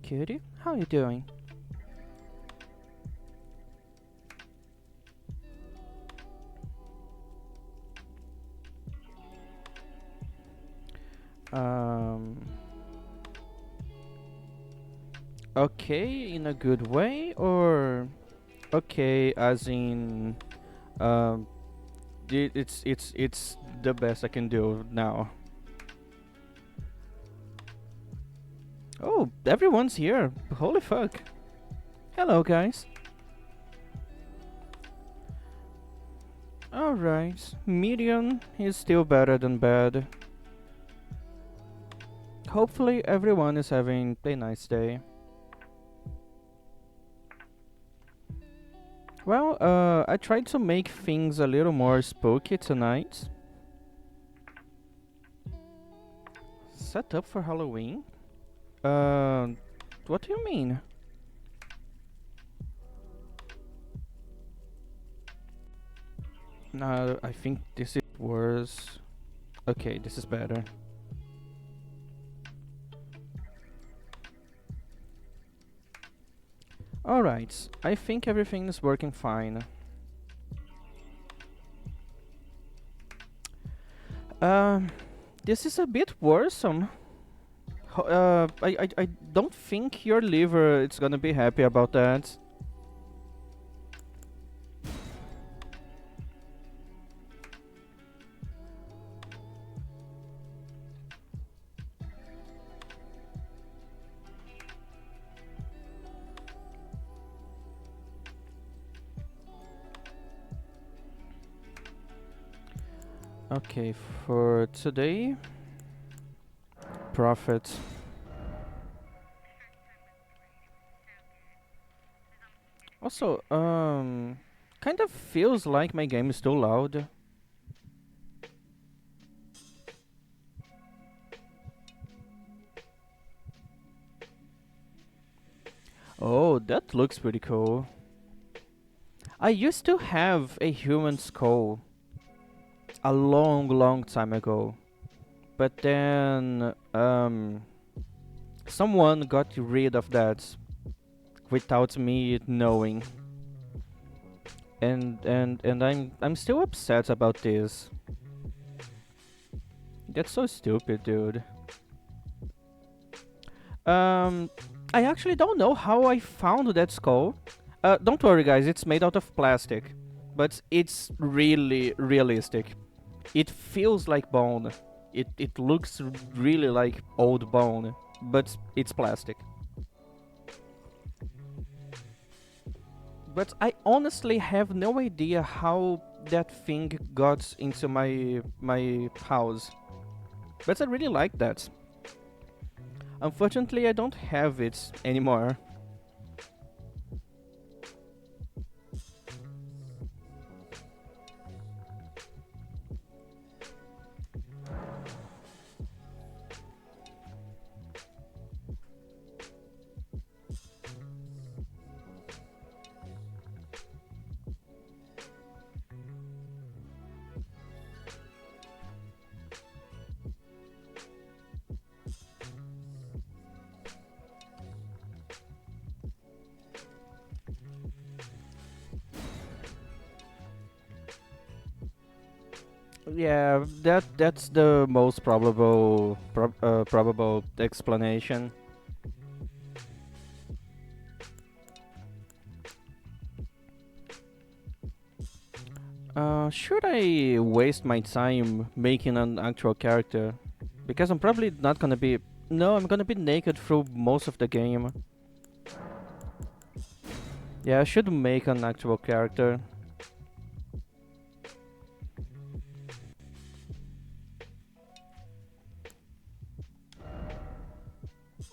cutie. How you doing? Um. Okay, in a good way, or okay, as in, um, it's the best I can do now. Oh, everyone's here. Holy fuck. Hello, guys. Alright, medium is still better than bad. Hopefully, everyone is having a nice day. Well, I tried to make things a little more spooky tonight. Set up for Halloween? Uh, what do you mean? No, I think this is worse. Okay, this is better. Alright, I think everything is working fine. Um, this is a bit worrisome. I don't think your liver is gonna be happy about that. Okay, for today, Prophet. Also, kind of feels like my game is too loud. Oh, that looks pretty cool. I used to have a human skull a long time ago, but then someone got rid of that without me knowing, and I'm still upset about this. That's so stupid, dude. Um, I actually don't know how I found that skull. Don't worry, guys. It's made out of plastic, but it's really realistic. It feels like bone. It looks really like old bone, but it's plastic. But I honestly have no idea how that thing got into my house. But I really like that. Unfortunately, I don't have it anymore. Yeah, that's the most probable explanation. Should I waste my time making an actual character? Because I'm probably not gonna be. No, I'm gonna be naked through most of the game. Yeah, I should make an actual character.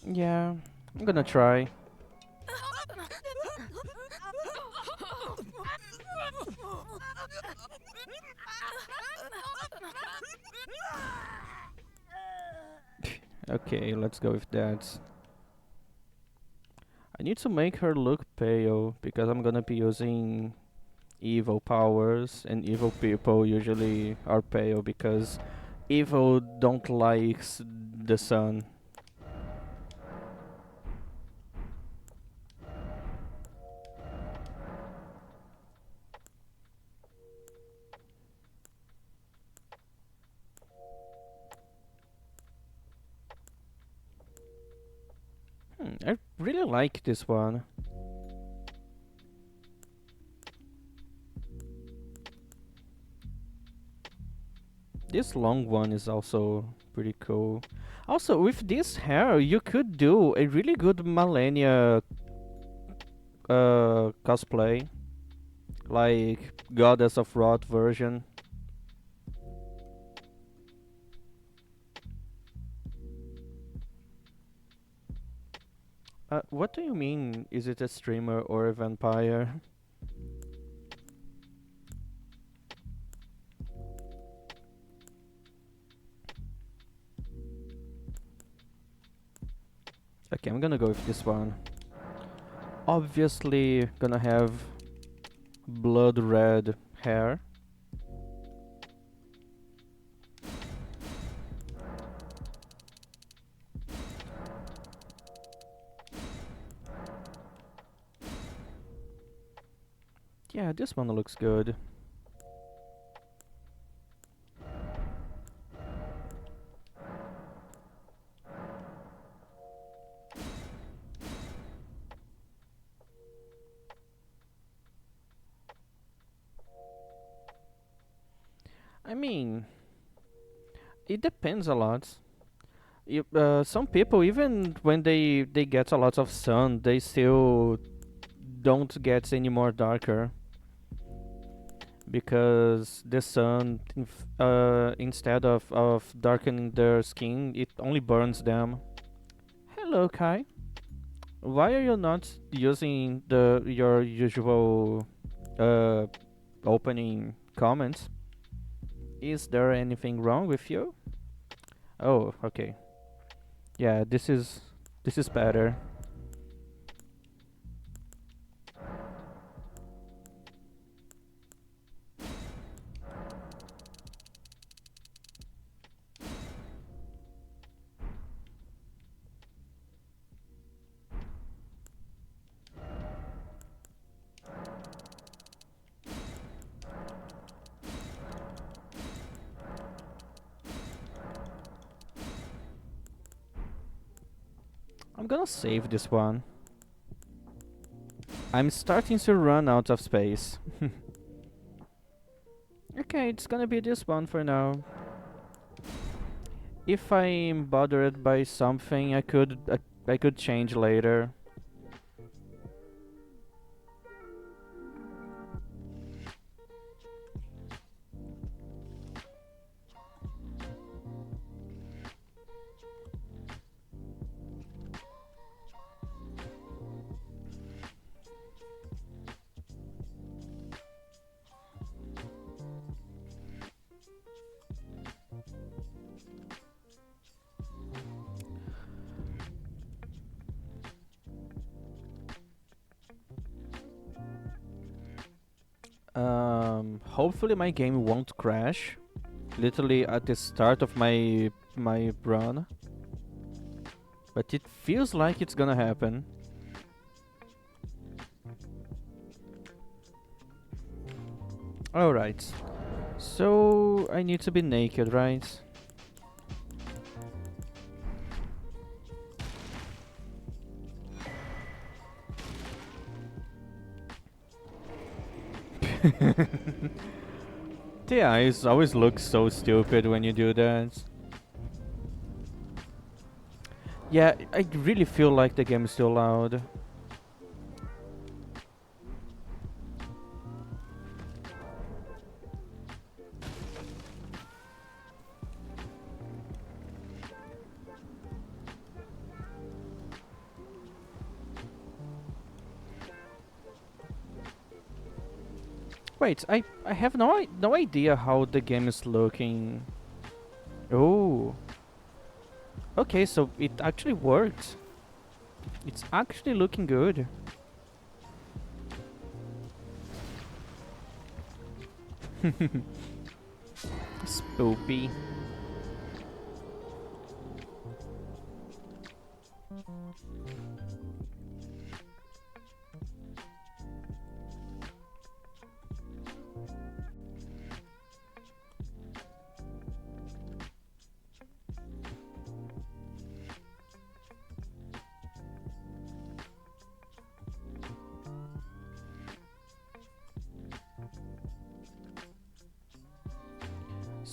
Yeah, I'm gonna try. Okay, let's go with that. I need to make her look pale because I'm gonna be using evil powers, and evil people usually are pale because evil don't likes the sun. I really like this one. This long one is also pretty cool. Also, with this hair, you could do a really good Malenia cosplay, like Goddess of Rot version. What do you mean? Is it a streamer or a vampire? Okay, I'm gonna go with this one. Obviously, gonna have blood red hair. Yeah, this one looks good. I mean, it depends a lot. Some people, even when they get a lot of sun, they still don't get any more darker because the sun, instead of darkening their skin, it only burns them. Hello, Kai. Why are you not using the your usual uh, opening comments? Is there anything wrong with you? Oh, okay. Yeah, this is better. I'm gonna save this one. I'm starting to run out of space. Okay, it's gonna be this one for now. If I'm bothered by something, I could change later. Hopefully my game won't crash. Literally at the start of my run, but it feels like it's gonna happen. All right. So I need to be naked, right? The eyes always look so stupid when you do that. Yeah, I really feel like the game is too loud. Wait, I have no idea how the game is looking. Oh. Okay, so it actually worked. It's actually looking good. Spoopy.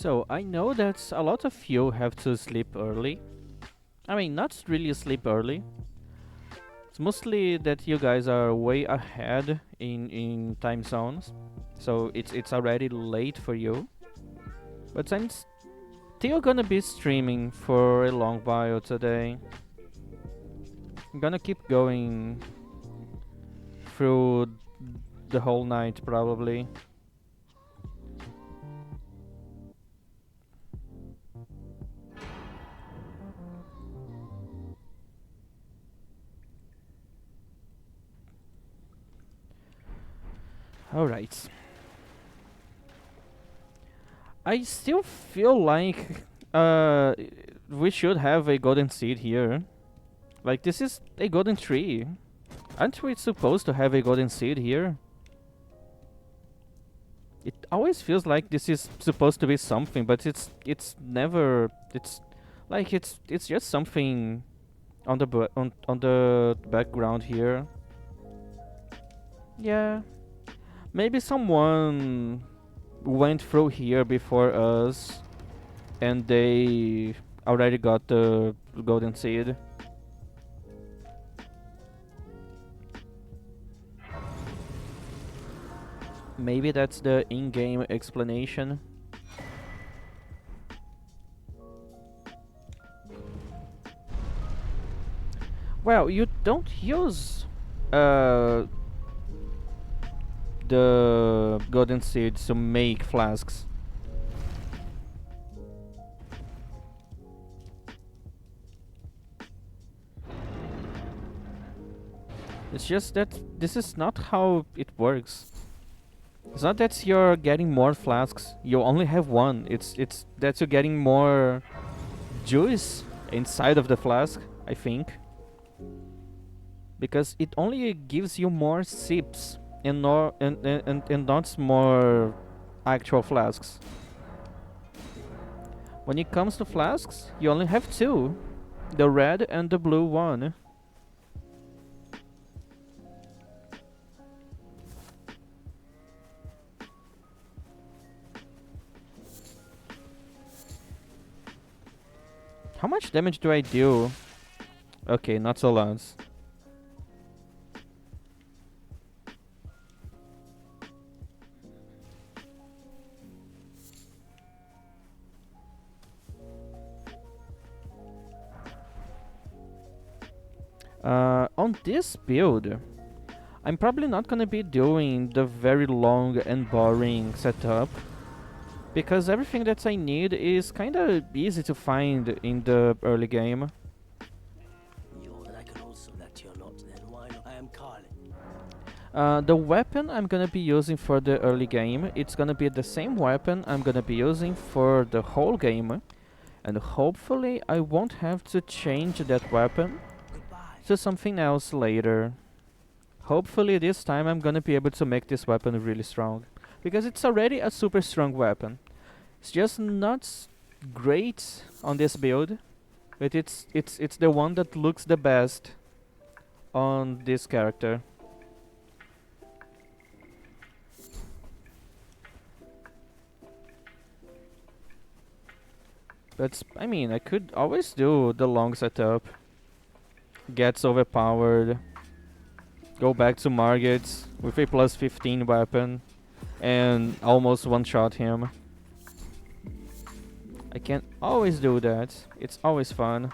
So I know that a lot of you have to sleep early. I mean, not really sleep early. It's mostly that you guys are way ahead in time zones, so it's already late for you. But I'm still gonna be streaming for a long while today. I'm gonna keep going through the whole night probably. Alright. I still feel like uh we should have a golden seed here. Like this is a golden tree. Aren't we supposed to have a golden seed here? It always feels like this is supposed to be something, but it's never. It's like it's just something on the on the background here. Yeah, maybe someone went through here before us, and they already got the golden seed. Maybe that's the in-game explanation. Well, you don't use uh, the golden seeds to make flasks. It's just that this is not how it works. It's not that you're getting more flasks. You only have one. It's that you're getting more juice inside of the flask, I think. Because it only gives you more sips and and not more actual flasks. When it comes to flasks, you only have two. The red and the blue one. How much damage do I do? Okay, not so loud. On this build, I'm probably not gonna be doing the very long and boring setup, because everything that I need is kinda easy to find in the early game. The weapon I'm gonna be using for the early game, it's gonna be the same weapon I'm gonna be using for the whole game, and hopefully I won't have to change that weapon to something else later. Hopefully this time I'm gonna be able to make this weapon really strong, because it's already a super strong weapon. It's just not great on this build, but it's the one that looks the best on this character. But I mean, I could always do the long setup. Gets overpowered. Go back to Margit with a plus 15 weapon and almost one-shot him. I can always do that. It's always fun.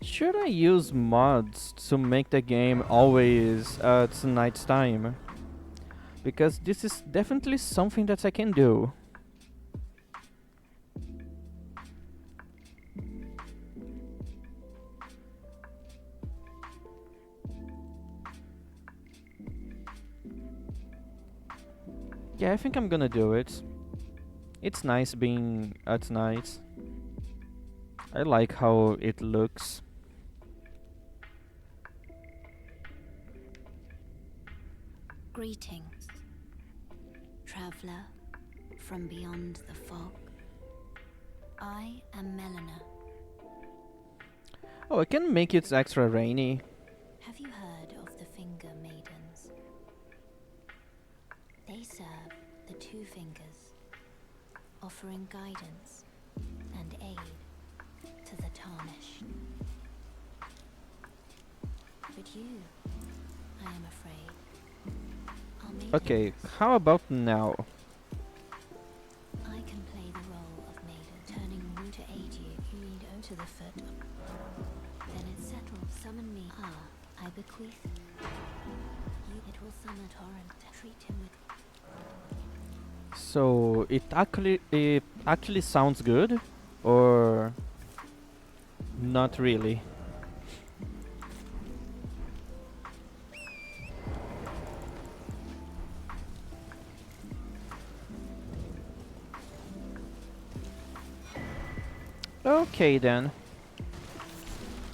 Should I use mods to make the game always at night time? Because this is definitely something that I can do. Yeah, I think I'm gonna do it. It's nice being at night. I like how it looks. Greetings, traveler from beyond the fog. I am Melina. Oh, I can make it extra rainy. Have you heard of the Finger Maidens? They serve the Two Fingers, offering guidance and aid to the tarnished. But you, I am afraid, are maidens. Okay, how about now? I can play the role of maiden, turning you to aid you. You need onto the foot. Then it's settled. Summon me. I bequeath. You. It will summon a torrent. Treat him with. So it actually sounds good, or not really? Okay then.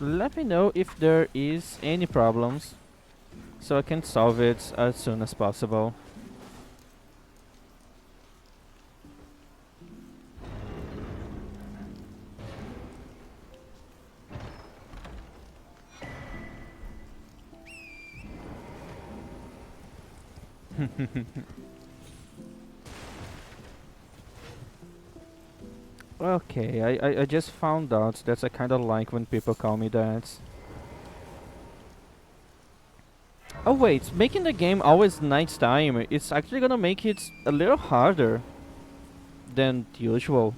Let me know if there is any problems, so I can solve it as soon as possible. Okay, I just found out that I kinda like when people call me that. Oh wait, making the game always nighttime, it's actually gonna make it a little harder than usual.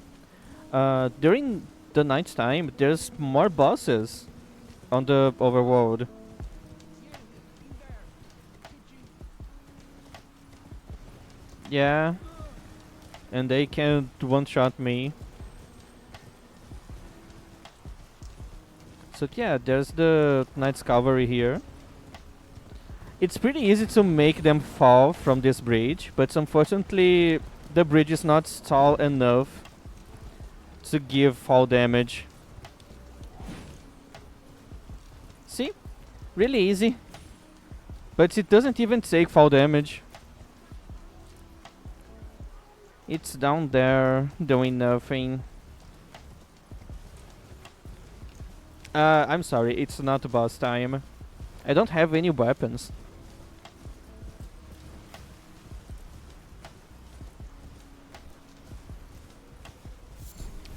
During the nighttime, there's more bosses on the overworld. Yeah, and they can one-shot me. So yeah, there's the Knight's Cavalry here. It's pretty easy to make them fall from this bridge, but unfortunately the bridge is not tall enough to give fall damage. See? Really easy. But it doesn't even take fall damage. It's down there doing nothing. I'm sorry, it's not boss time. I don't have any weapons.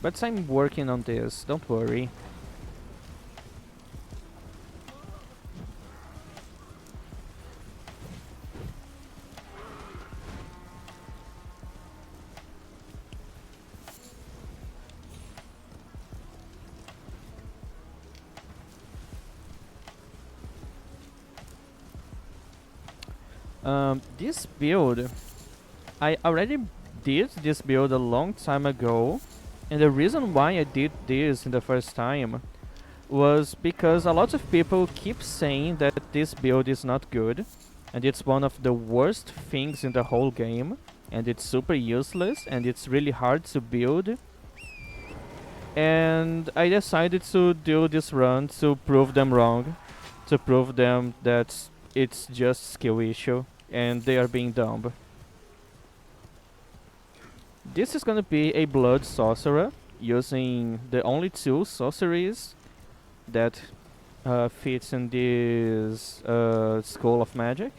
But I'm working on this, don't worry. This build, I already did this build a long time ago, and the reason why I did this in the first time was because a lot of people keep saying that this build is not good, and it's one of the worst things in the whole game, and it's super useless, and it's really hard to build. And I decided to do this run to prove them wrong, to prove them that it's just skill issue and they are being dumb. This is gonna be a blood sorcerer using the only two sorceries that fits in this school of magic,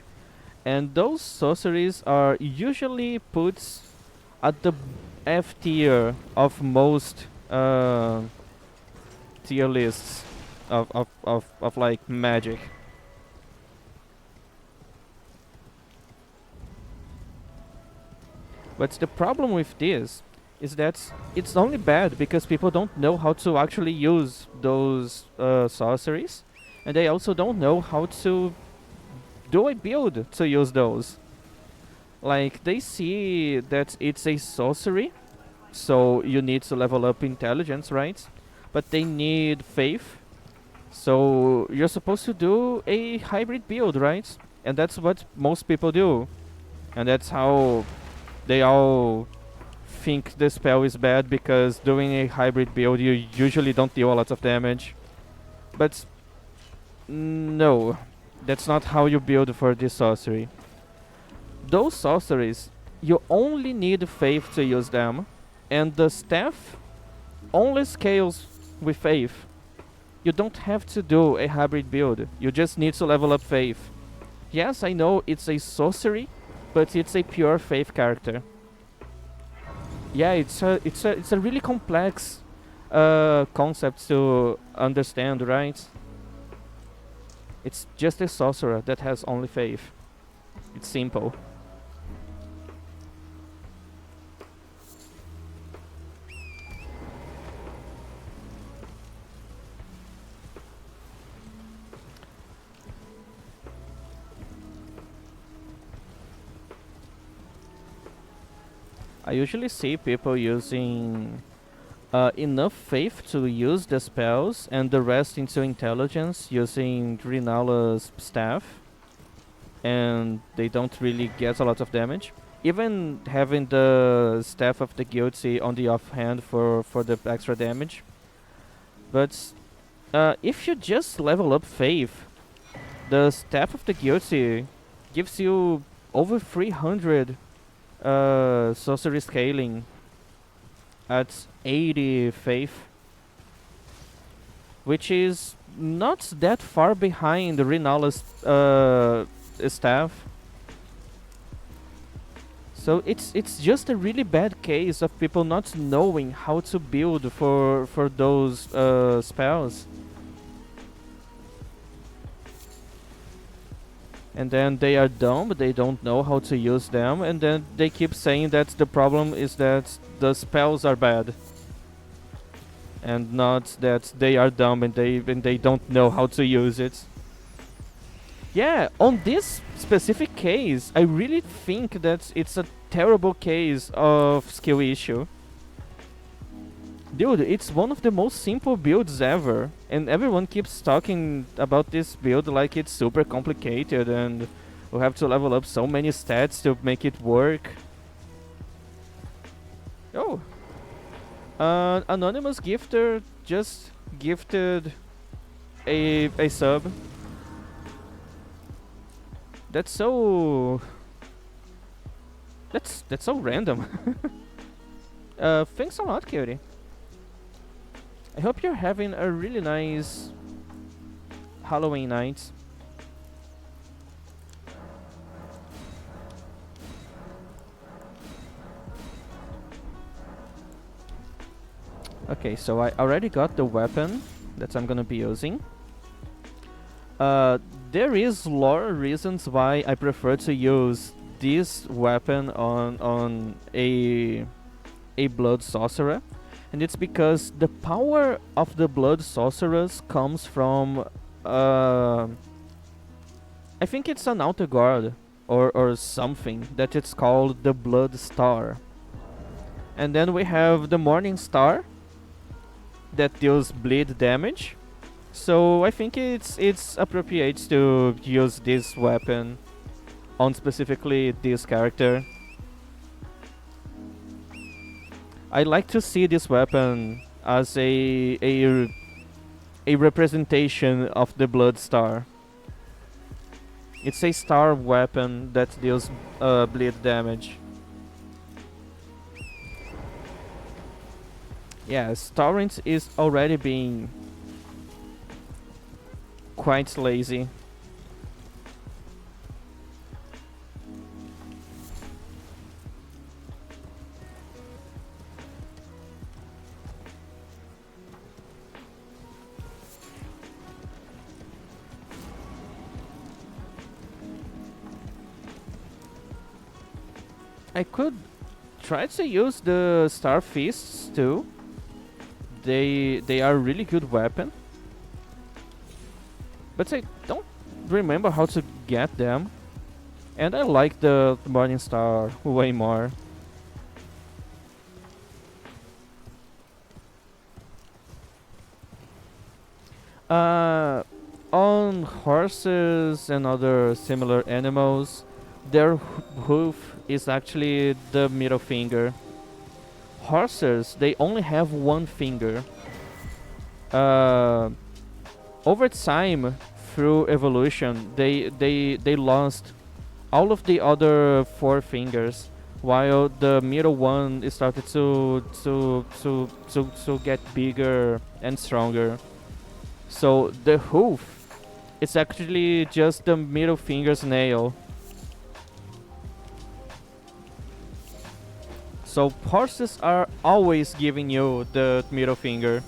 and those sorceries are usually put at the F tier of most tier lists of like magic. But the problem with this is that it's only bad because people don't know how to actually use those sorceries, and they also don't know how to do a build to use those. Like, they see that it's a sorcery, so you need to level up intelligence, right? But they need faith, so you're supposed to do a hybrid build, right? And that's what most people do. And that's how they all think the spell is bad because doing a hybrid build you usually don't deal a lot of damage. But no, that's not how you build for this sorcery. Those sorceries, you only need faith to use them, and the staff only scales with faith. You don't have to do a hybrid build, you just need to level up faith. Yes, I know it's a sorcery, but it's a pure faith character. Yeah, it's a really complex concept to understand, right? It's just a sorcerer that has only faith. It's simple. I usually see people using enough faith to use the spells and the rest into intelligence using Rinalla's staff, and they don't really get a lot of damage. Even having the staff of the guilty on the offhand for the extra damage. But if you just level up faith, the staff of the guilty gives you over 300 sorcery scaling at 80 faith, which is not that far behind Rinalla's staff. So it's just a really bad case of people not knowing how to build for those spells. And then they are dumb, they don't know how to use them, and then they keep saying that the problem is that the spells are bad. And not that they are dumb and they don't know how to use it. Yeah, on this specific case, I really think that it's a terrible case of skill issue. Dude, it's one of the most simple builds ever, and everyone keeps talking about this build like it's super complicated and we have to level up so many stats to make it work. Oh, anonymous gifter just gifted a sub. That's so random. Thanks a lot, cutie. I hope you're having a really nice Halloween night. Okay, so I already got the weapon that I'm gonna be using. There is lore reasons why I prefer to use this weapon on a blood sorcerer. And it's because the power of the blood sorcerers comes from I think it's an outer guard or something that it's called the blood star. And then we have the morning star that deals bleed damage. So I think it's appropriate to use this weapon on specifically this character. I like to see this weapon as a representation of the blood star. It's a star weapon that deals bleed damage. Yes, Torrent is already being quite lazy. I could try to use the Star Fists too. They are a really good weapon. But I don't remember how to get them. And I like the Morning Star way more. On horses and other similar animals, their hoof is actually the middle finger. Horses, they only have one finger. Uh, Over time, through evolution, they lost all of the other four fingers, while the middle one started to get bigger and stronger. So the hoof, it's actually just the middle finger's nail. So horses are always giving you the middle finger.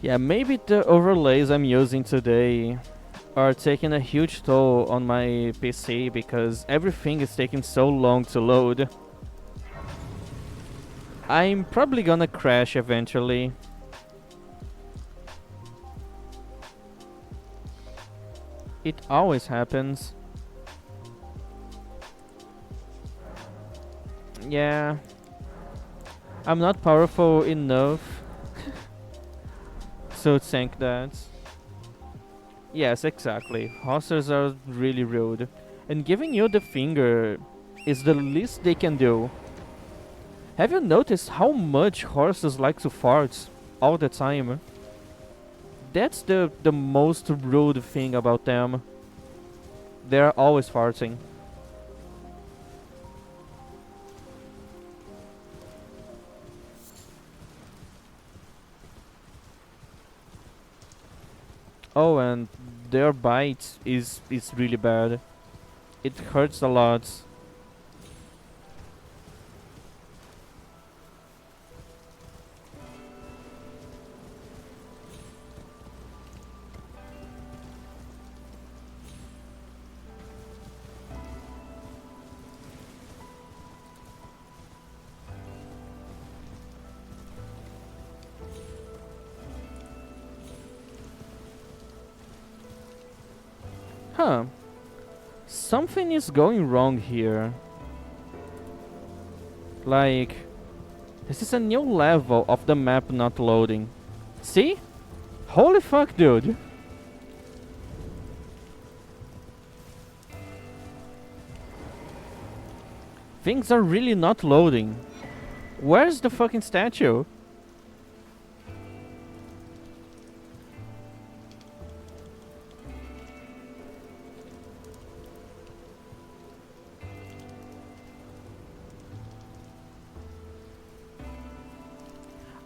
Yeah, maybe the overlays I'm using today are taking a huge toll on my PC because everything is taking so long to load. I'm probably gonna crash eventually. It always happens. Yeah. I'm not powerful enough to tank that. Yes, exactly. Horses are really rude. And giving you the finger is the least they can do. Have you noticed how much horses like to fart all the time? That's the most rude thing about them. They're always farting. Oh, and their bite is really bad. It hurts a lot. Huh. Something is going wrong here. Like, this is a new level of the map not loading. See? Holy fuck, dude. Things are really not loading. Where's the fucking statue?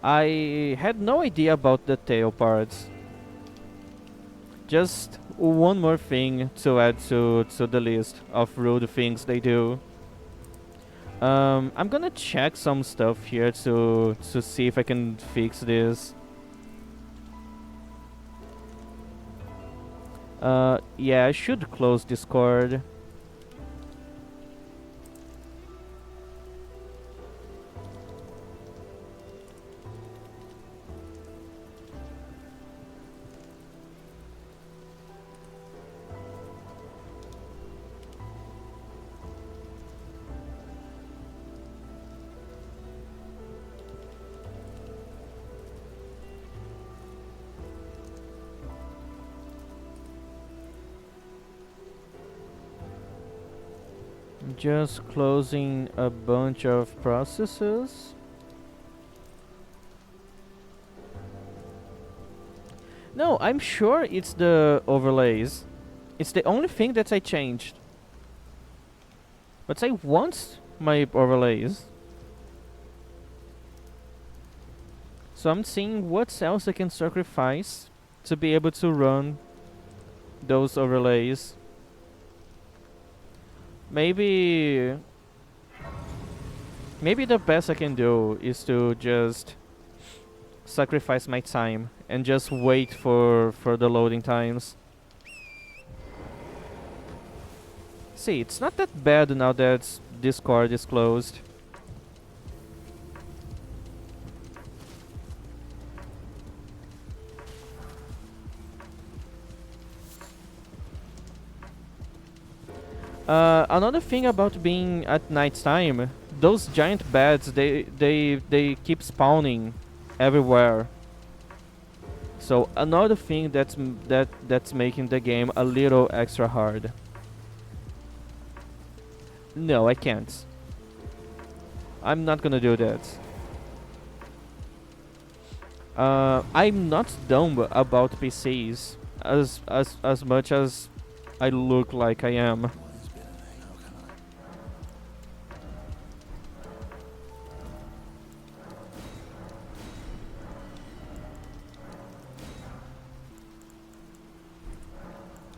I had no idea about the tail parts. Just one more thing to add to the list of rude things they do. I'm gonna check some stuff here to see if I can fix this. Yeah, I should close Discord. Just closing a bunch of processes. No, I'm sure it's the overlays. It's the only thing that I changed. But I want my overlays. So I'm seeing what else I can sacrifice to be able to run those overlays. Maybe the best I can do is to just sacrifice my time and just wait for the loading times. See, it's not that bad now that Discord is closed. Another thing about being at night time, those giant bats, they keep spawning everywhere. So another thing that's making the game a little extra hard. No, I can't. I'm not gonna do that. I'm not dumb about PCs as much as I look like I am.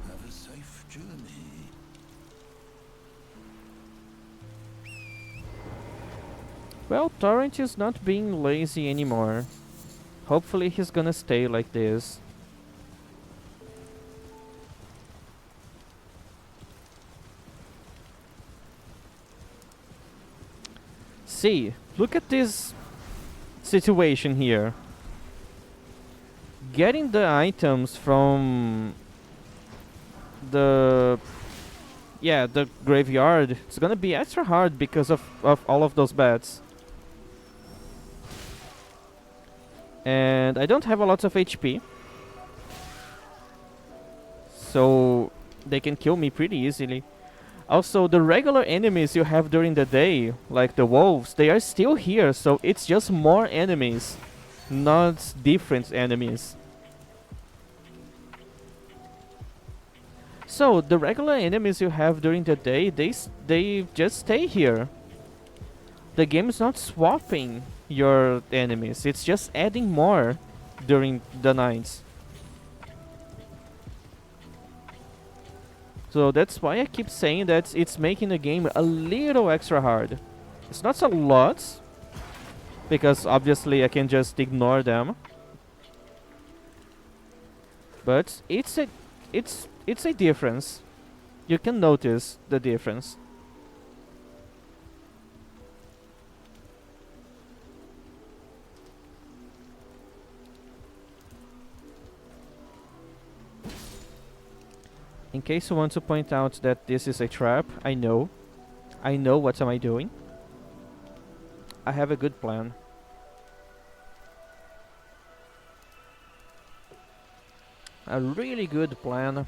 Have a safe journey. Well, Torrent is not being lazy anymore. Hopefully he's gonna stay like this. See, look at this situation here. Getting the items from the the graveyard, it's gonna be extra hard because of all of those bats. And I don't have a lot of HP, so they can kill me pretty easily. Also, the regular enemies you have during the day, like the wolves, they are still here, so it's just more enemies, not different enemies. So, the regular enemies you have during the day, they just stay here. The game is not swapping your enemies, it's just adding more during the nights. So that's why I keep saying that it's making the game a little extra hard. It's not a lot, because obviously I can just ignore them. But it's a difference. You can notice the difference. In case you want to point out that this is a trap, I know. I know what am I doing. I have a good plan. A really good plan.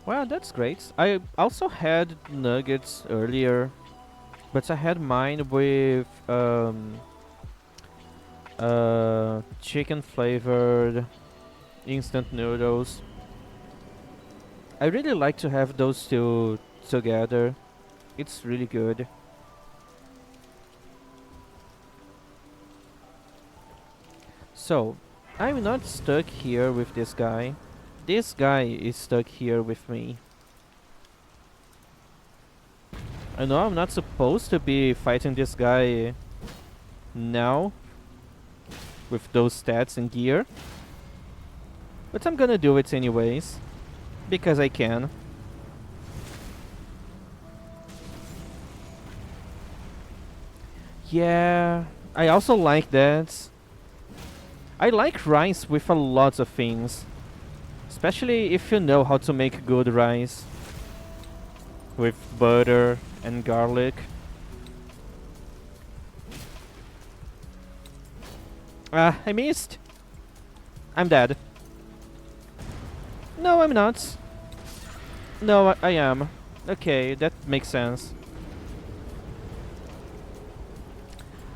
Well, that's great. I also had nuggets earlier, but I had mine with chicken flavored instant noodles. I really like to have those two together. It's really good. So, I'm not stuck here with this guy. This guy is stuck here with me. I know I'm not supposed to be fighting this guy now with those stats and gear, but I'm gonna do it anyways because I can. Yeah, I also like that. I like rice with a lot of things, especially if you know how to make good rice with butter and garlic. Ah, I missed. I'm dead. No, I'm not. No, I am. Okay, that makes sense.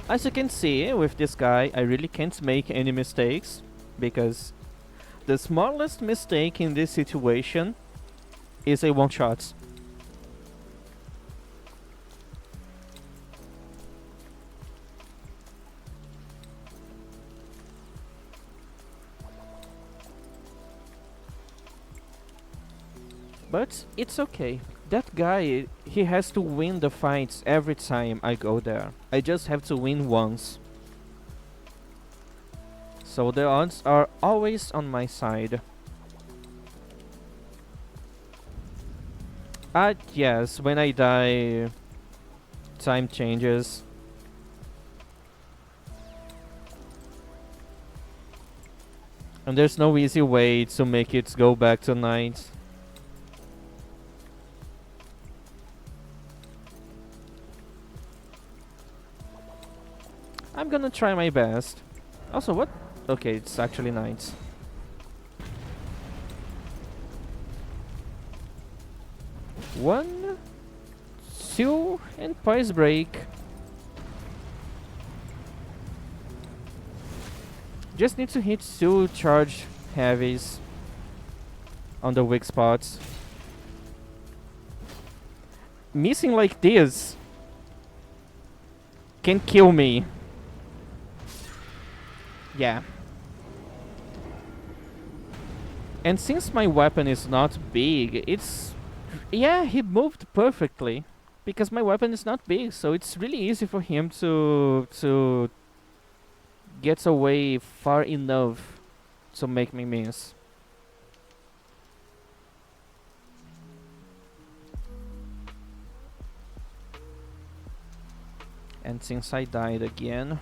As you can see, with this guy, I really can't make any mistakes, because the smallest mistake in this situation is a one-shot. But it's okay. That guy, he has to win the fights every time I go there. I just have to win once. So the odds are always on my side. Yes, when I die, time changes. And there's no easy way to make it go back to night. I'm gonna try my best. Also, what? Okay, it's actually night. One, two, and poise break. Just need to hit 2 charge heavies on the weak spots. Missing like this can kill me. Yeah. And since my weapon is not big, it's... Yeah, he moved perfectly. Because my weapon is not big, so it's really easy for him to get away far enough to make me miss. And since I died again,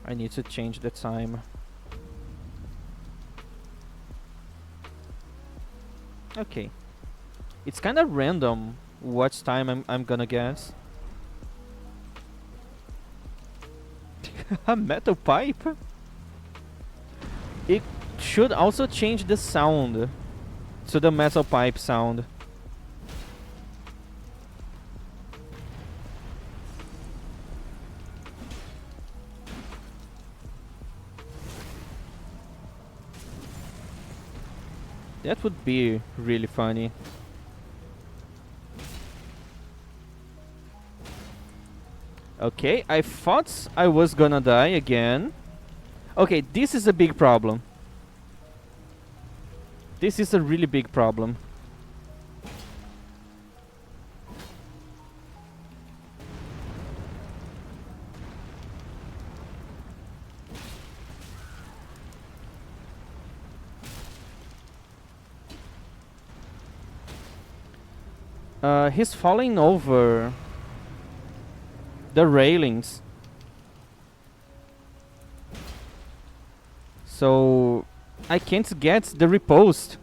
I need to change the time. Okay. It's kind of random what time I'm gonna guess. A metal pipe? It should also change the sound to the metal pipe sound. That would be really funny. Okay, I thought I was gonna die again. Okay, this is a big problem. This is a really big problem. He's falling over the railings. So I can't get the riposte.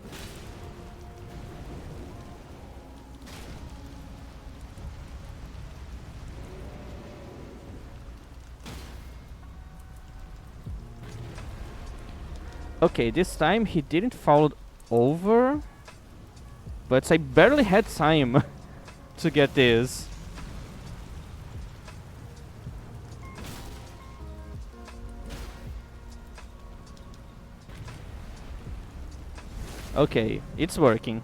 Okay, this time he didn't fall over, but I barely had time to get this. Okay, it's working.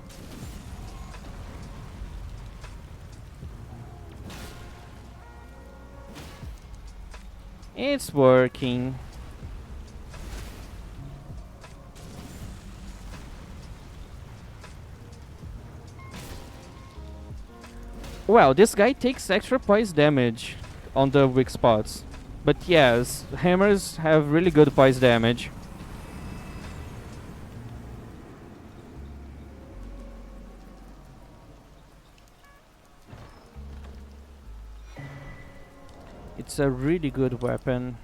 It's working. Well, this guy takes extra poise damage on the weak spots. But yes, hammers have really good poise damage. It's a really good weapon.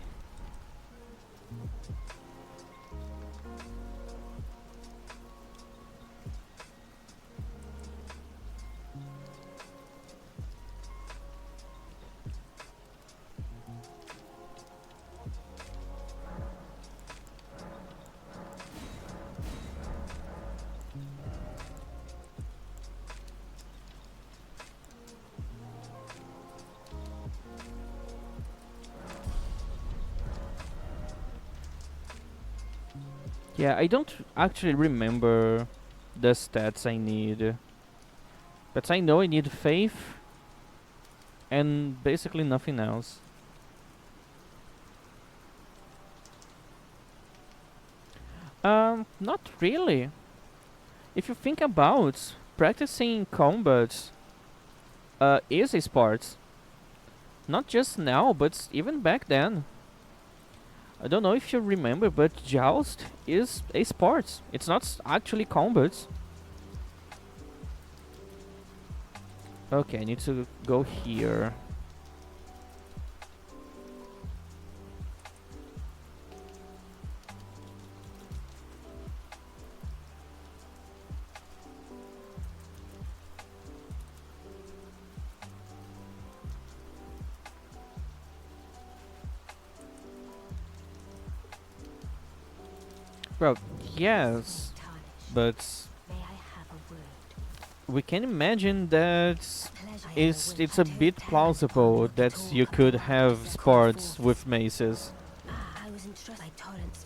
Yeah, I don't actually remember the stats I need. But I know I need faith and basically nothing else. Not really. If you think about practicing combat is a sport. Not just now, but even back then. I don't know if you remember, but Joust is a sport. It's not actually combat. Okay, I need to go here. Well, yes, Tarnish, but may I have a word? we can imagine that Pleasure it's a bit plausible that you could have sports with maces. I was entrusted by torrents.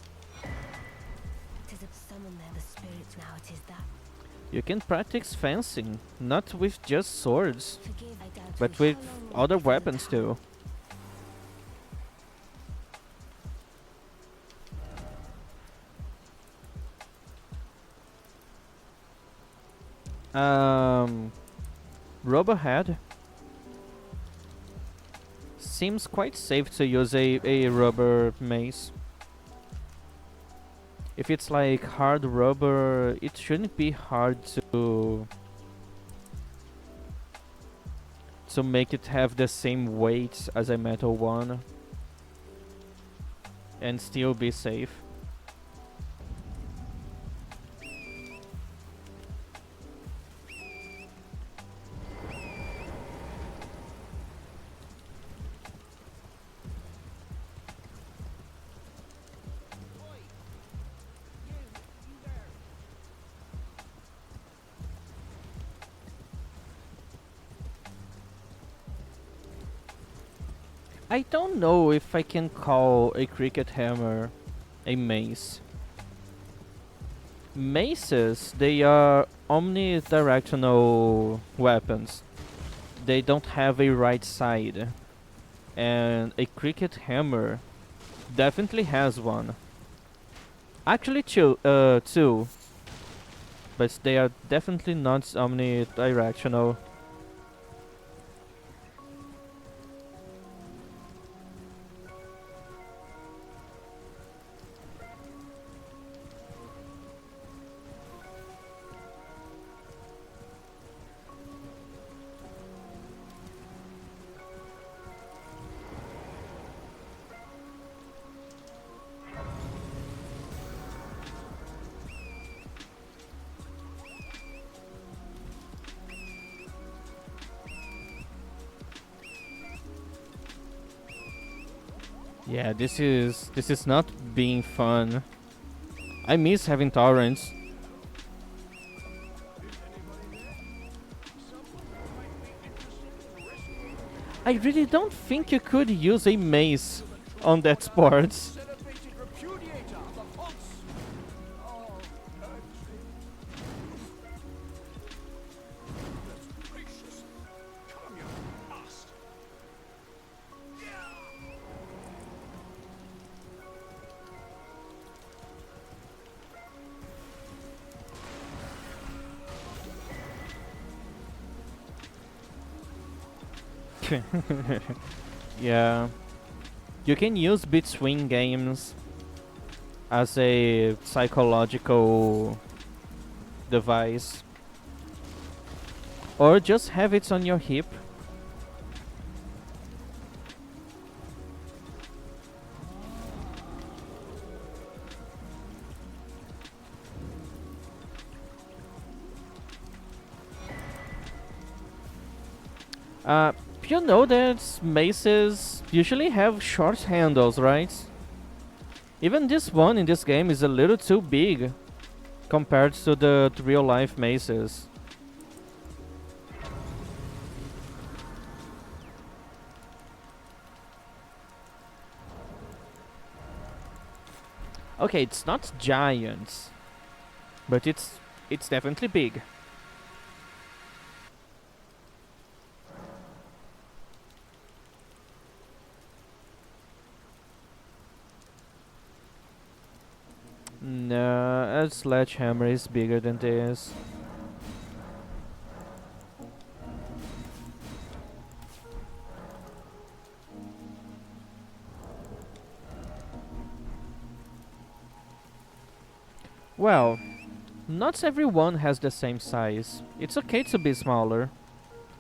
Tis a summon there the spirits now it is that. You can practice fencing, not with just swords, Forgive I doubt but you. with How long will other it be for the weapons power? too. Rubberhead seems quite safe to use a rubber mace. If it's like hard rubber, it shouldn't be hard to make it have the same weight as a metal one and still be safe. I don't know if I can call a cricket hammer a mace. Maces, they are omnidirectional weapons. They don't have a right side. And a cricket hammer definitely has one. Actually two. But they are definitely not omnidirectional. Yeah, this is not being fun. I miss having torrents. I really don't think you could use a mace on that sport. Celebrated repudiator of the pulse. Oh, gracious. Come, you bastard. Yeah. You can use between games as a psychological device. Or just have it on your hip. Uh, you know that maces usually have short handles, right? Even this one in this game is a little too big compared to the real life maces. Okay, it's not giant, but it's definitely big. No, a sledgehammer is bigger than this. Well, not everyone has the same size. It's okay to be smaller,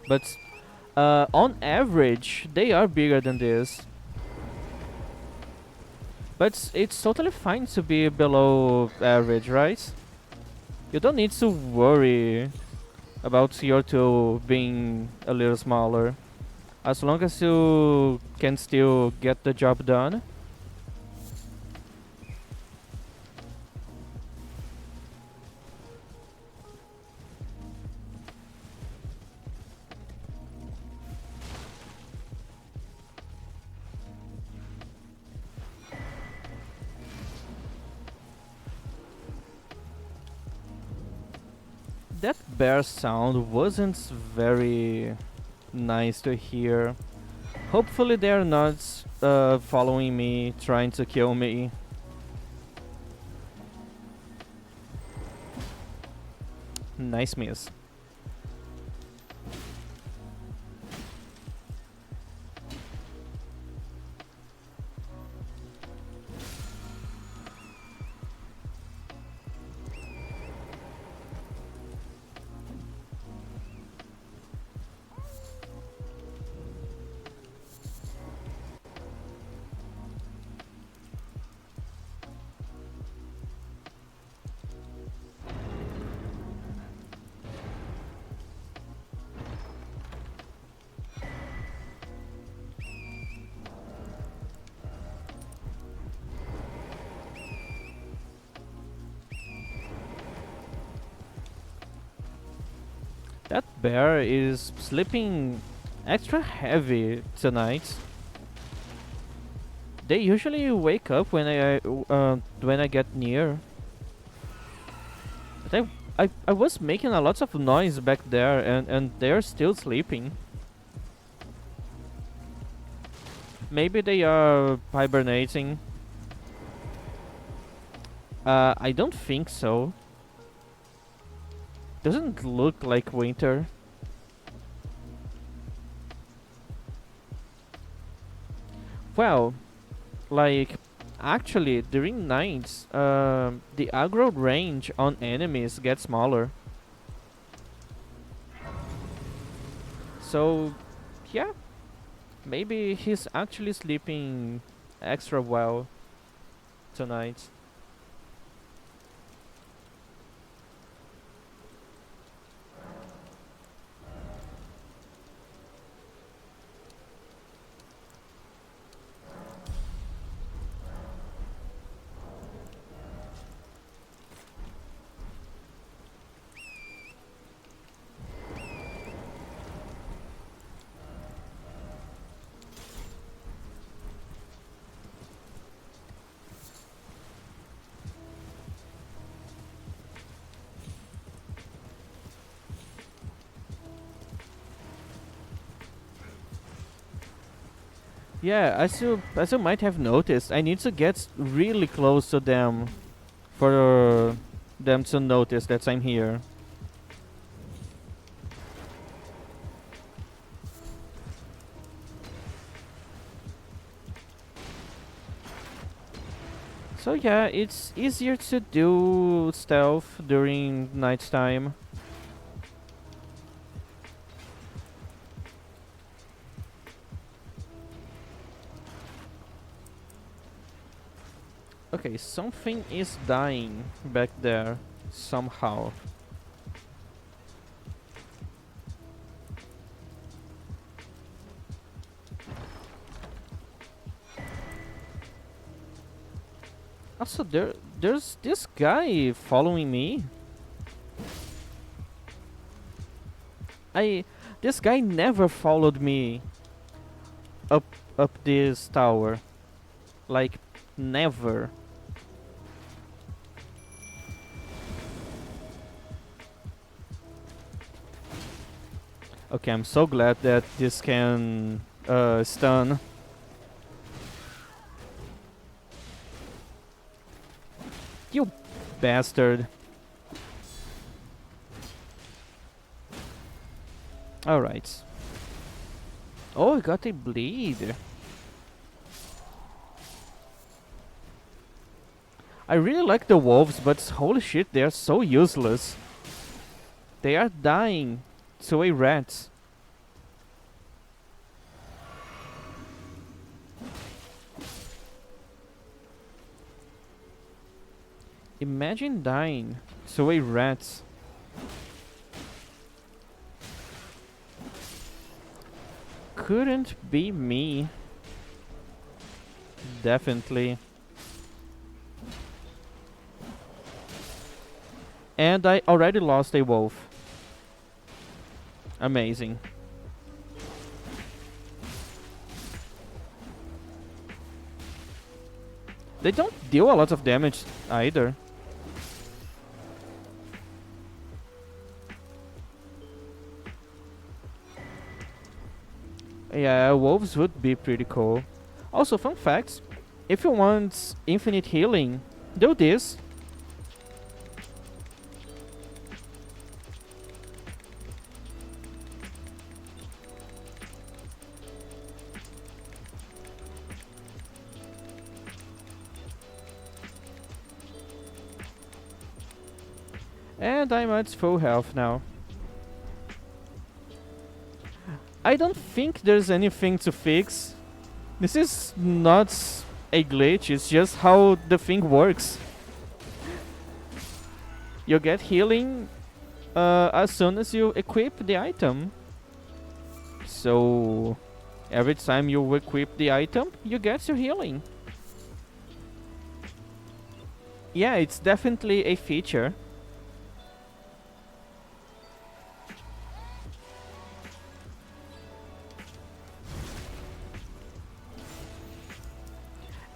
but on average, they are bigger than this. But it's totally fine to be below average, right? You don't need to worry about your tool being a little smaller. As long as you can still get the job done. That bear sound wasn't very nice to hear. Hopefully they're not following me, trying to kill me. Nice miss. That bear is sleeping extra heavy tonight. They usually wake up when I get near. But I was making a lot of noise back there, and they're still sleeping. Maybe they are hibernating. I don't think so. Doesn't look like winter. Well, like, actually, during nights, the aggro range on enemies gets smaller. So, yeah, maybe he's actually sleeping extra well tonight. Yeah, as you might have noticed, I need to get really close to them for them to notice that I'm here. So yeah, it's easier to do stealth during nighttime. Okay, something is dying back there somehow. Also, there's this guy following me. I this guy never followed me up up this tower. Like, never. Okay, I'm so glad that this can stun. You bastard. Alright. Oh, I got a bleed. I really like the wolves, but holy shit, they are so useless. They are dying to a rat. Imagine dying to a rat. Couldn't be me. Definitely. And I already lost a wolf. Amazing. They don't deal a lot of damage either. Yeah, wolves would be pretty cool. Also, fun facts. If you want infinite healing, do this. And I'm at full health now. I don't think there's anything to fix. This is not a glitch, it's just how the thing works. You get healing as soon as you equip the item. So every time you equip the item, you get your healing. Yeah, it's definitely a feature.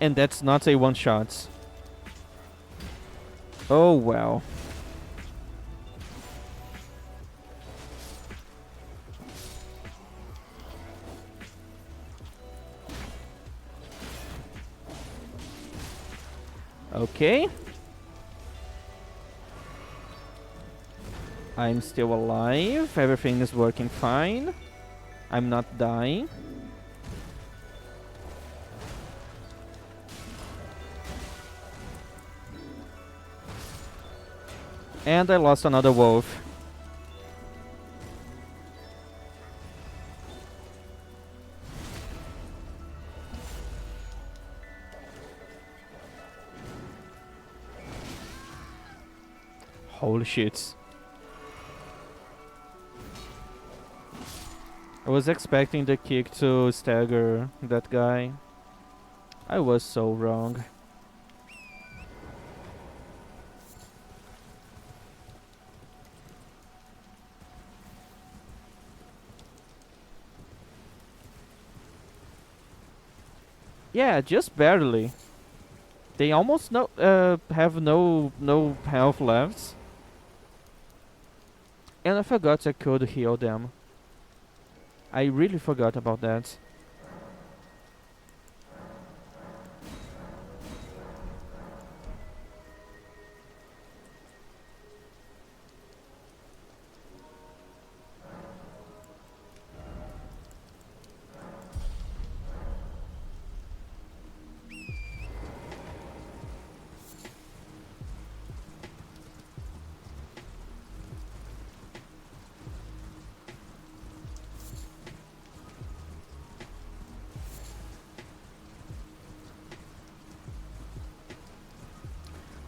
And that's not a one-shot. Oh well. Okay. I'm still alive. Everything is working fine. I'm not dying. And I lost another wolf. Holy shit. I was expecting the kick to stagger that guy. I was so wrong. Yeah, just barely. They almost have no health left. And I forgot I could heal them. I really forgot about that.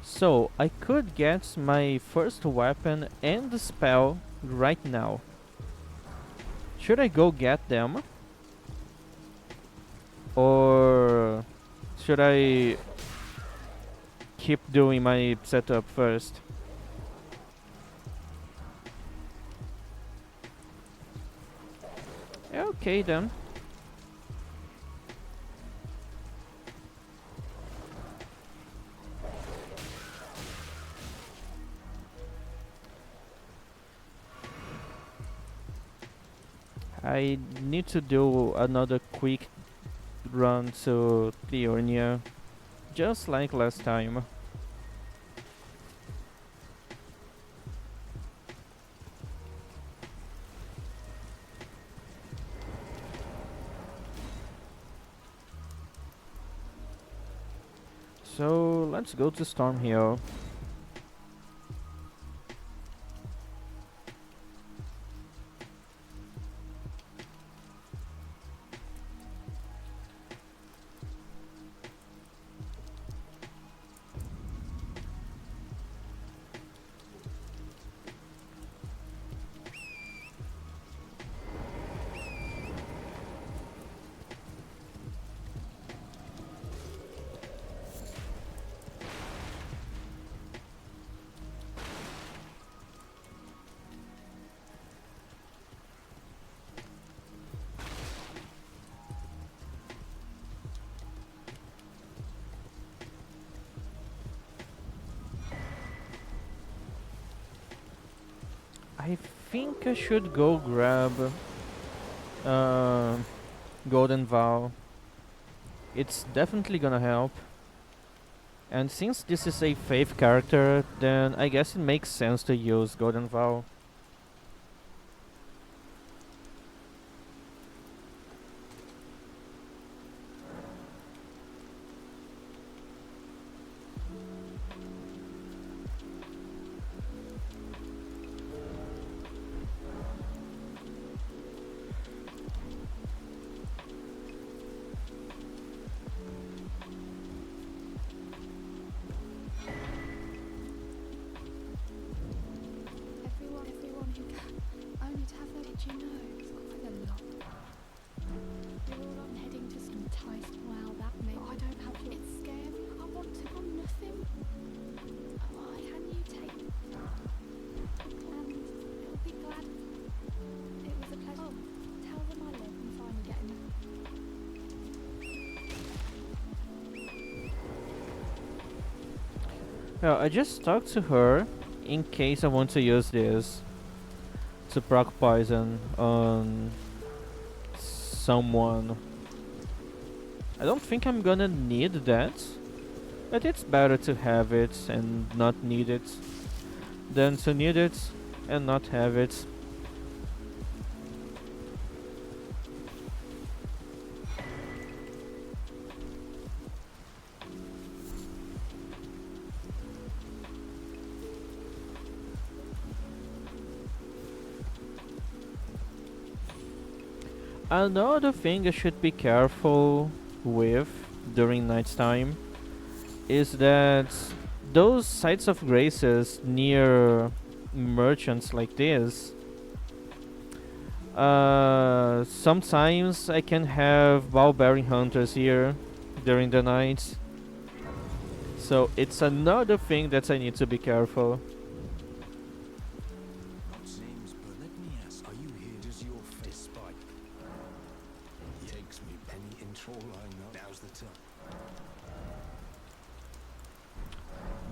So, I could get my first weapon and the spell right now. Should I go get them? Or should I keep doing my setup first? Okay then. I need to do another quick run to Liurnia, just like last time. So let's go to Stormhill. I think I should go grab uh, Golden Vow. It's definitely gonna help. And since this is a faith character, then I guess it makes sense to use Golden Vow. Everyone who can. Only to have their did you know? It's quite a lot. You're all on heading to some taste. Wow, that may I don't have to. It's scary. I want to on nothing. Oh, can you take? And you'll be glad. It was a pleasure. Oh, tell them I live and finally getting them. Well, I just talked to her in case I want to use this to proc poison on someone. I don't think I'm gonna need that, but it's better to have it and not need it than to need it and not have it. Another thing I should be careful with during nighttime is that those sites of graces near merchants like this, sometimes I can have barbarian hunters here during the night. So it's another thing that I need to be careful. Not seems, but let me ask, are you here? Does your despite? It takes me penny inch all I know. Now's the time.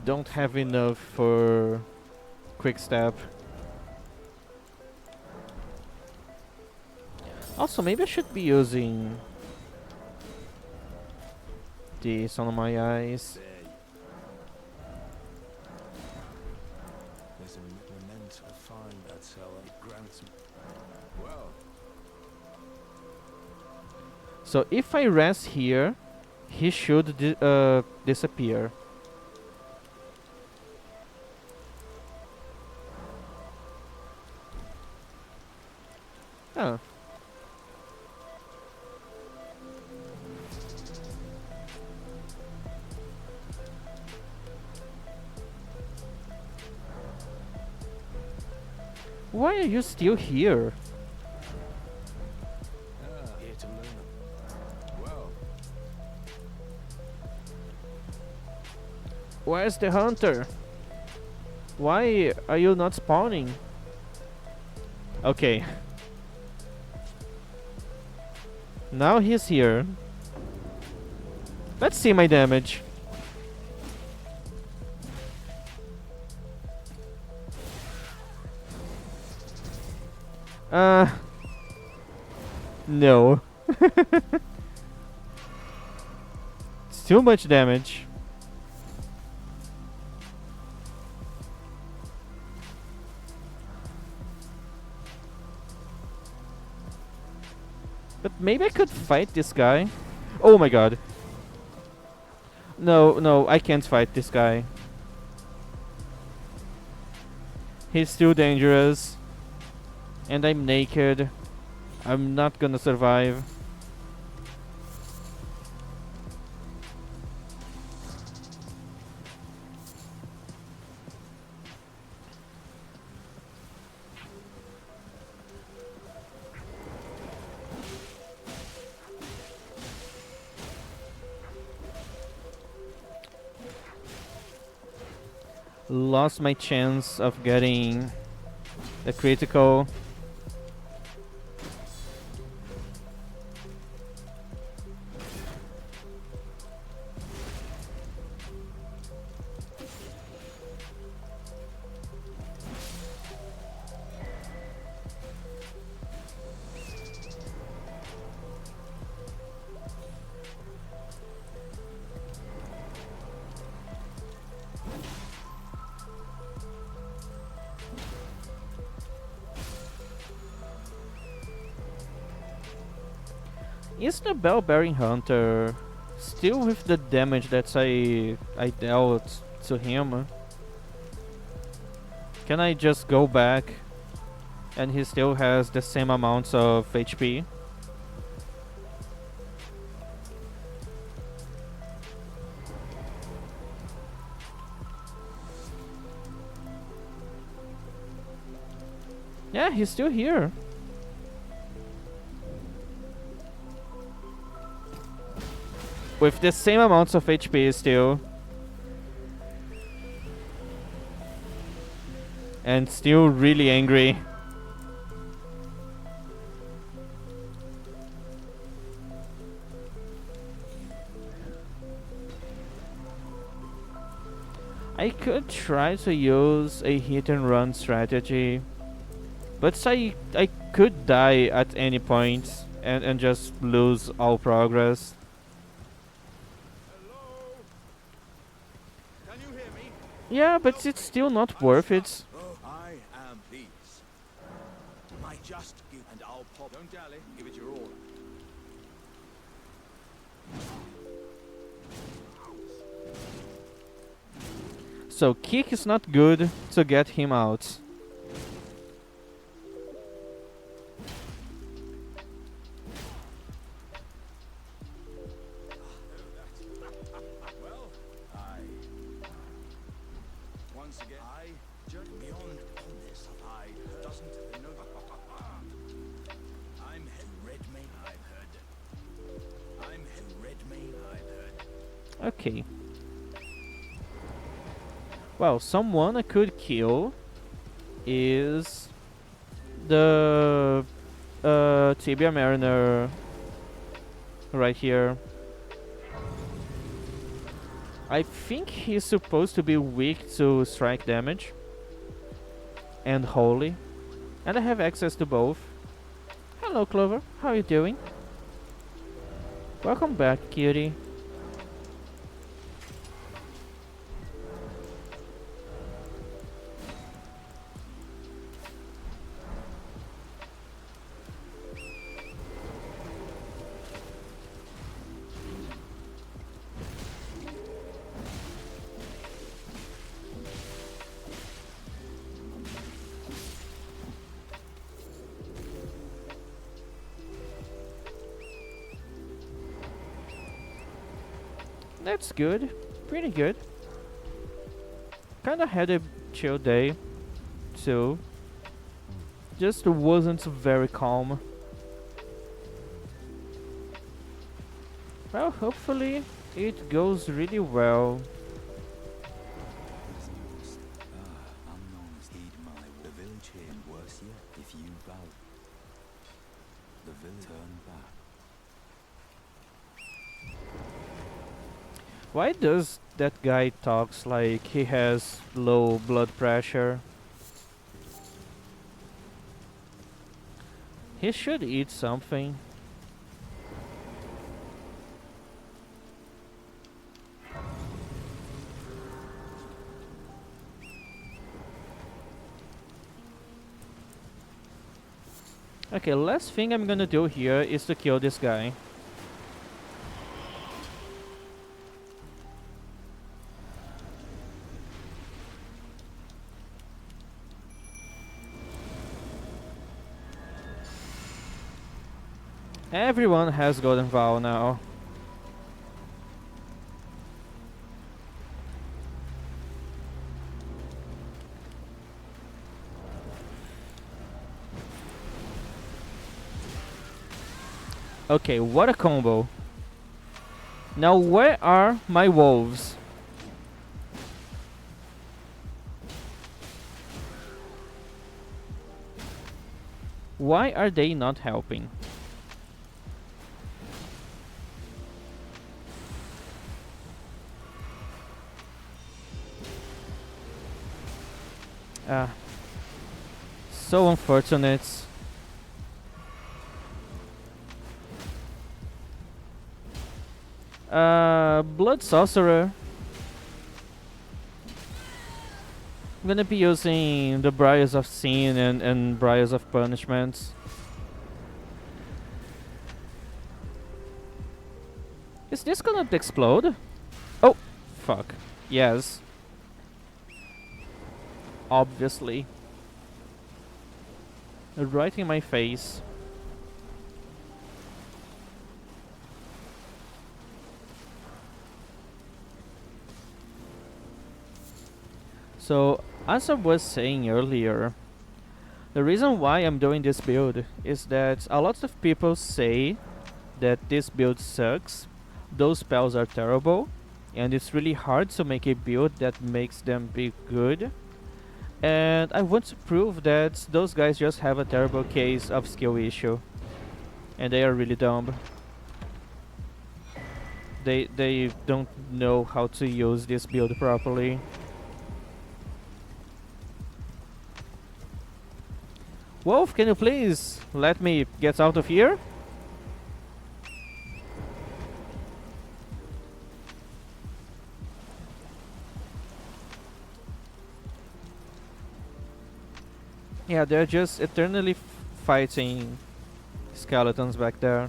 Don't have enough for quick step. Also, maybe I should be using this on my eyes. There. There's a memento find that seller. It grants me. Well, So if I rest here, he should disappear. Oh. Why are you still here? here to learn. Well, Where's the hunter? Why are you not spawning? Okay. Now he's here. Let's see my damage. No. It's too much damage. But maybe I could fight this guy. Oh my god. No, no, I can't fight this guy. He's too dangerous. And I'm naked. I'm not gonna survive. Lost my chance of getting the critical. Is the Bell-bearing Hunter still with the damage that I dealt to him? Can I just go back and he still has the same amounts of HP? Yeah, he's still here. With the same amounts of HP still. And still really angry. I could try to use a hit and run strategy. But I could die at any point and just lose all progress. Can you hear me? Yeah, but it's still not worth it. Oh, I am peace. I just give and I'll pop. Don't dally. Give it your all. So kick is not good to get him out. Well, once again, just beyond on this, doesn't know. I'm Redmayne, I've heard. I'm Redmayne, I've heard. Okay. Well, someone I could kill is the Tibia Mariner right here. I think he's supposed to be weak to strike damage and holy, and I have access to both. Hello, Clover. How are you doing? Welcome back, cutie. That's good. Pretty good. Kinda had a chill day, too. Just wasn't very calm. Well, hopefully it goes really well. The village here worse yet. If you vow, the village turn back. Why does that guy talks like he has low blood pressure? He should eat something. Okay, last thing I'm gonna do here is to kill this guy. Everyone has Golden Vow now. Okay, what a combo. Now where are my wolves? Why are they not helping? Ah, so unfortunate. Blood Sorcerer. I'm gonna be using the Briars of Sin and Briars of Punishment. Is this gonna explode? Oh, fuck. Yes. Obviously. Right in my face. So, as I was saying earlier, the reason why I'm doing this build is that a lot of people say that this build sucks, those spells are terrible, and it's really hard to make a build that makes them be good. And I want to prove that those guys just have a terrible case of skill issue. And they are really dumb. They don't know how to use this build properly. Wolf, can you please let me get out of here? Yeah, they're just eternally fighting skeletons back there.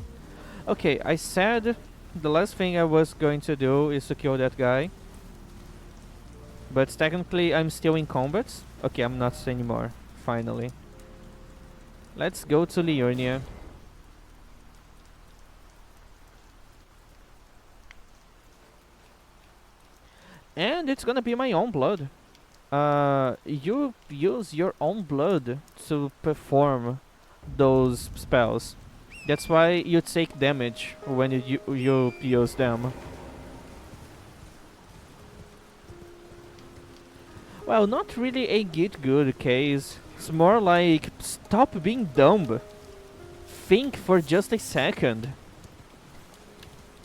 Okay, I said the last thing I was going to do is to kill that guy. But technically I'm still in combat. Okay, I'm not anymore, finally. Let's go to Liurnia. And it's gonna be my own blood. You use your own blood to perform those spells. That's why you take damage when you use them. Well, not really a get good case. It's more like stop being dumb. Think for just a second.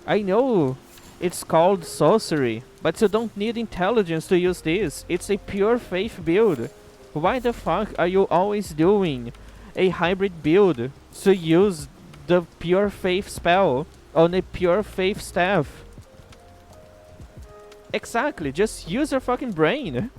I know it's called sorcery, but you don't need intelligence to use this. It's a pure faith build. Why the fuck are you always doing a hybrid build to use the pure faith spell on a pure faith staff? Exactly, just use your fucking brain.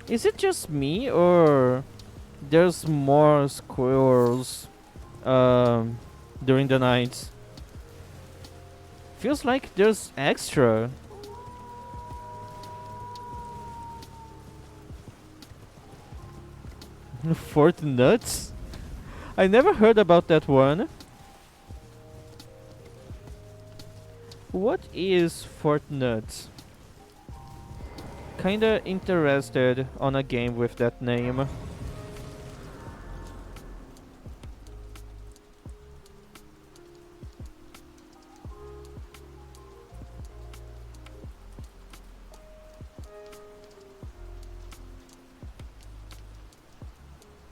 Is it just me, or there's more squirrels during the night? Feels like there's extra. Fort Nuts? I never heard about that one. What is Fort Nuts? Kinda interested on a game with that name.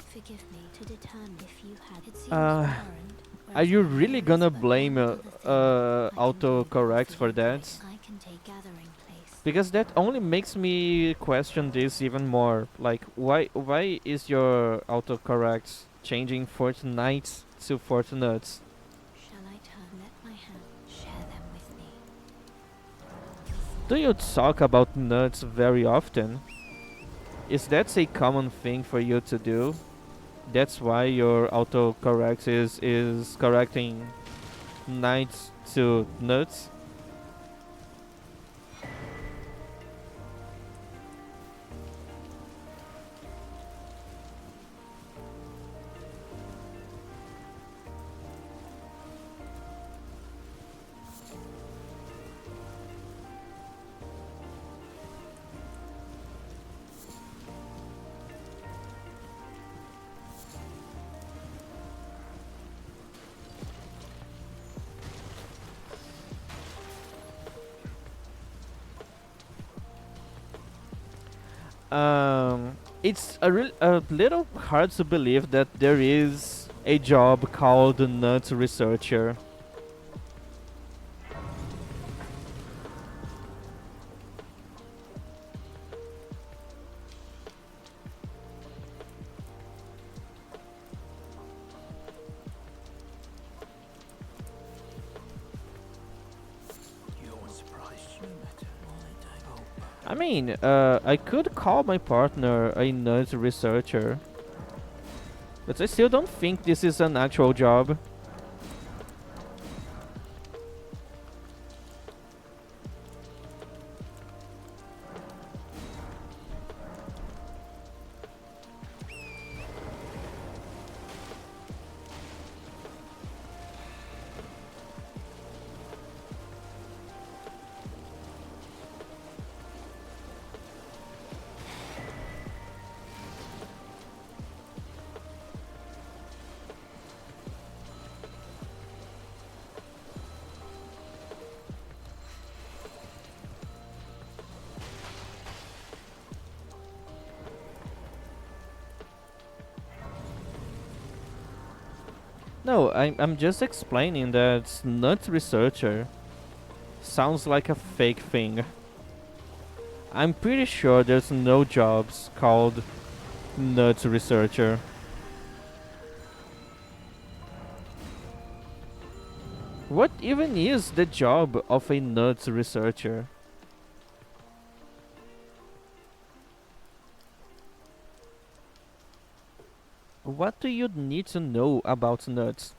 Forgive me to determine if you had it seems Uh, warrant, Are you whereas really others gonna but blame none other thing I can autocorrect do for for that? I can take gathering place. Because that only makes me question this even more. Like, why is your autocorrect changing Fortnite to Fort Nuts. Shall I turn? Let my hand share them with me. Do you talk about nuts very often? Is that a common thing for you to do? That's why your autocorrect is correcting knights to nuts? It's a little hard to believe that there is a job called nut researcher. You're surprised you met her. My day. I mean, I could call my partner a nut researcher, but I still don't think this is an actual job. No, I'm just explaining that nut researcher sounds like a fake thing. I'm pretty sure there's no jobs called nut researcher. What even is the job of a nut researcher? What do you need to know about nuts?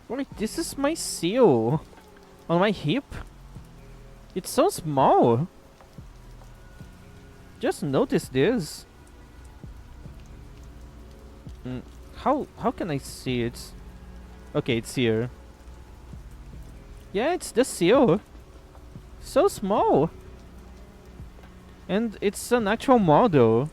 Wait, this is my seal on my hip. It's so small. Just notice this. How can I see it? Okay, it's here. Yeah, it's the seal. So small. And it's an actual model.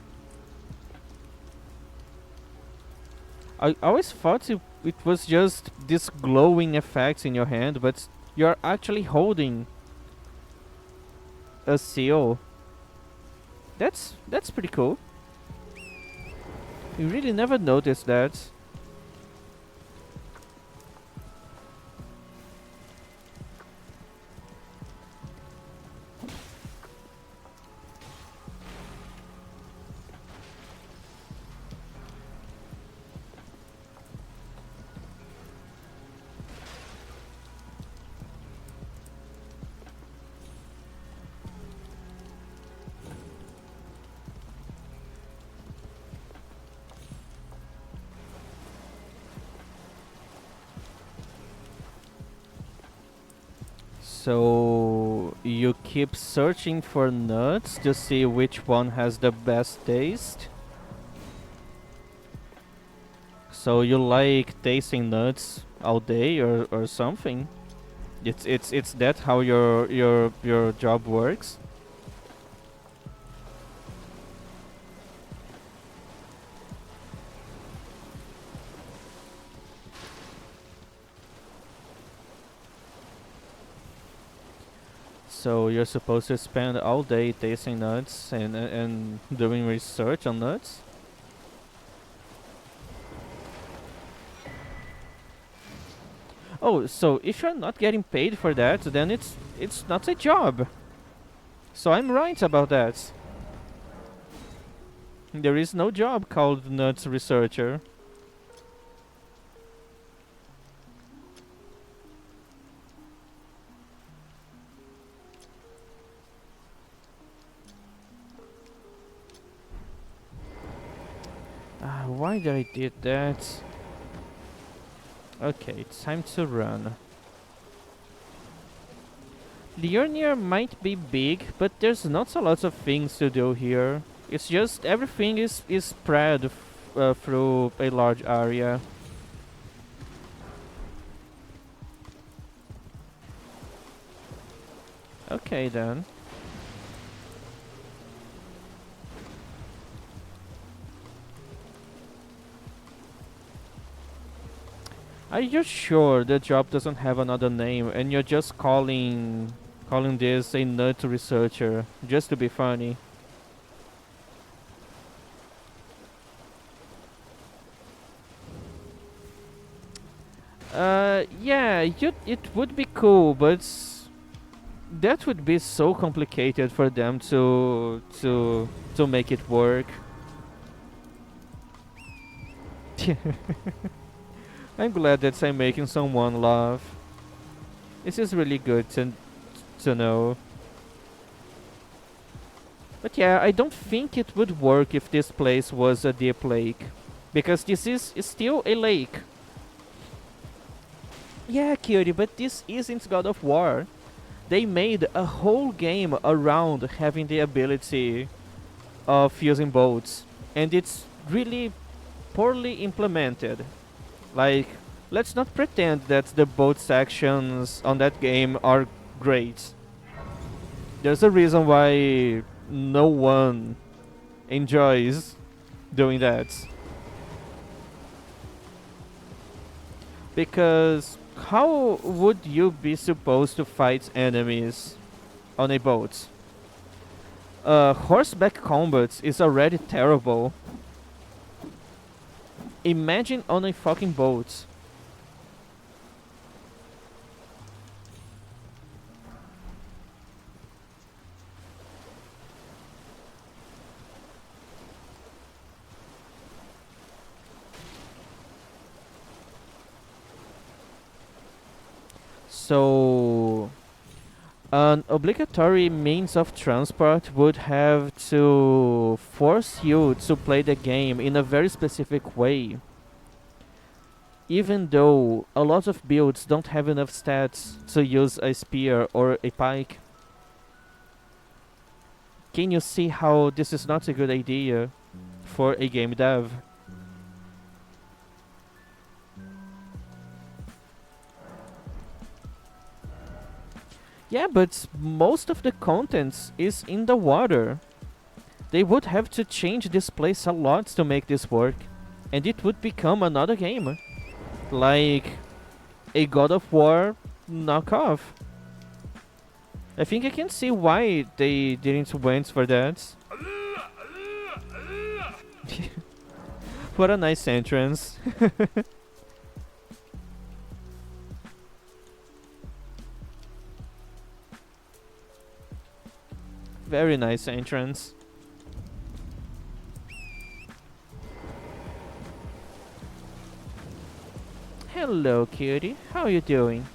I always thought it was just this glowing effect in your hand, but you're actually holding a seal. That's pretty cool. You really never noticed that. So you keep searching for nuts to see which one has the best taste? So you like tasting nuts all day or something? It's that how your job works? So you're supposed to spend all day tasting nuts and doing research on nuts? Oh, so if you're not getting paid for that, then it's not a job. So I'm right about that. There is no job called nuts researcher. Why did I did that? Okay, it's time to run. Liurnier might be big, but there's not a lot of things to do here. It's just everything is spread through a large area. Okay then. Are you sure the job doesn't have another name and you're just calling this a nut researcher just to be funny? Yeah, it would be cool, but that would be so complicated for them to make it work. I'm glad that I'm making someone laugh. This is really good to know. But yeah, I don't think it would work if this place was a deep lake, because this is still a lake. Yeah, Curie, but this isn't God of War. They made a whole game around having the ability of using boats, and it's really poorly implemented. Like, let's not pretend that the boat sections on that game are great. There's a reason why no one enjoys doing that. Because how would you be supposed to fight enemies on a boat? Horseback combat is already terrible. Imagine on a fucking boat. So, an obligatory means of transport would have to force you to play the game in a very specific way. Even though a lot of builds don't have enough stats to use a spear or a pike. Can you see how this is not a good idea for a game dev? Yeah, but most of the contents is in the water. They would have to change this place a lot to make this work. And it would become another game. Like a God of War knockoff. I think I can see why they didn't went for that. What a nice entrance. Very nice entrance. Hello, cutie. How are you doing?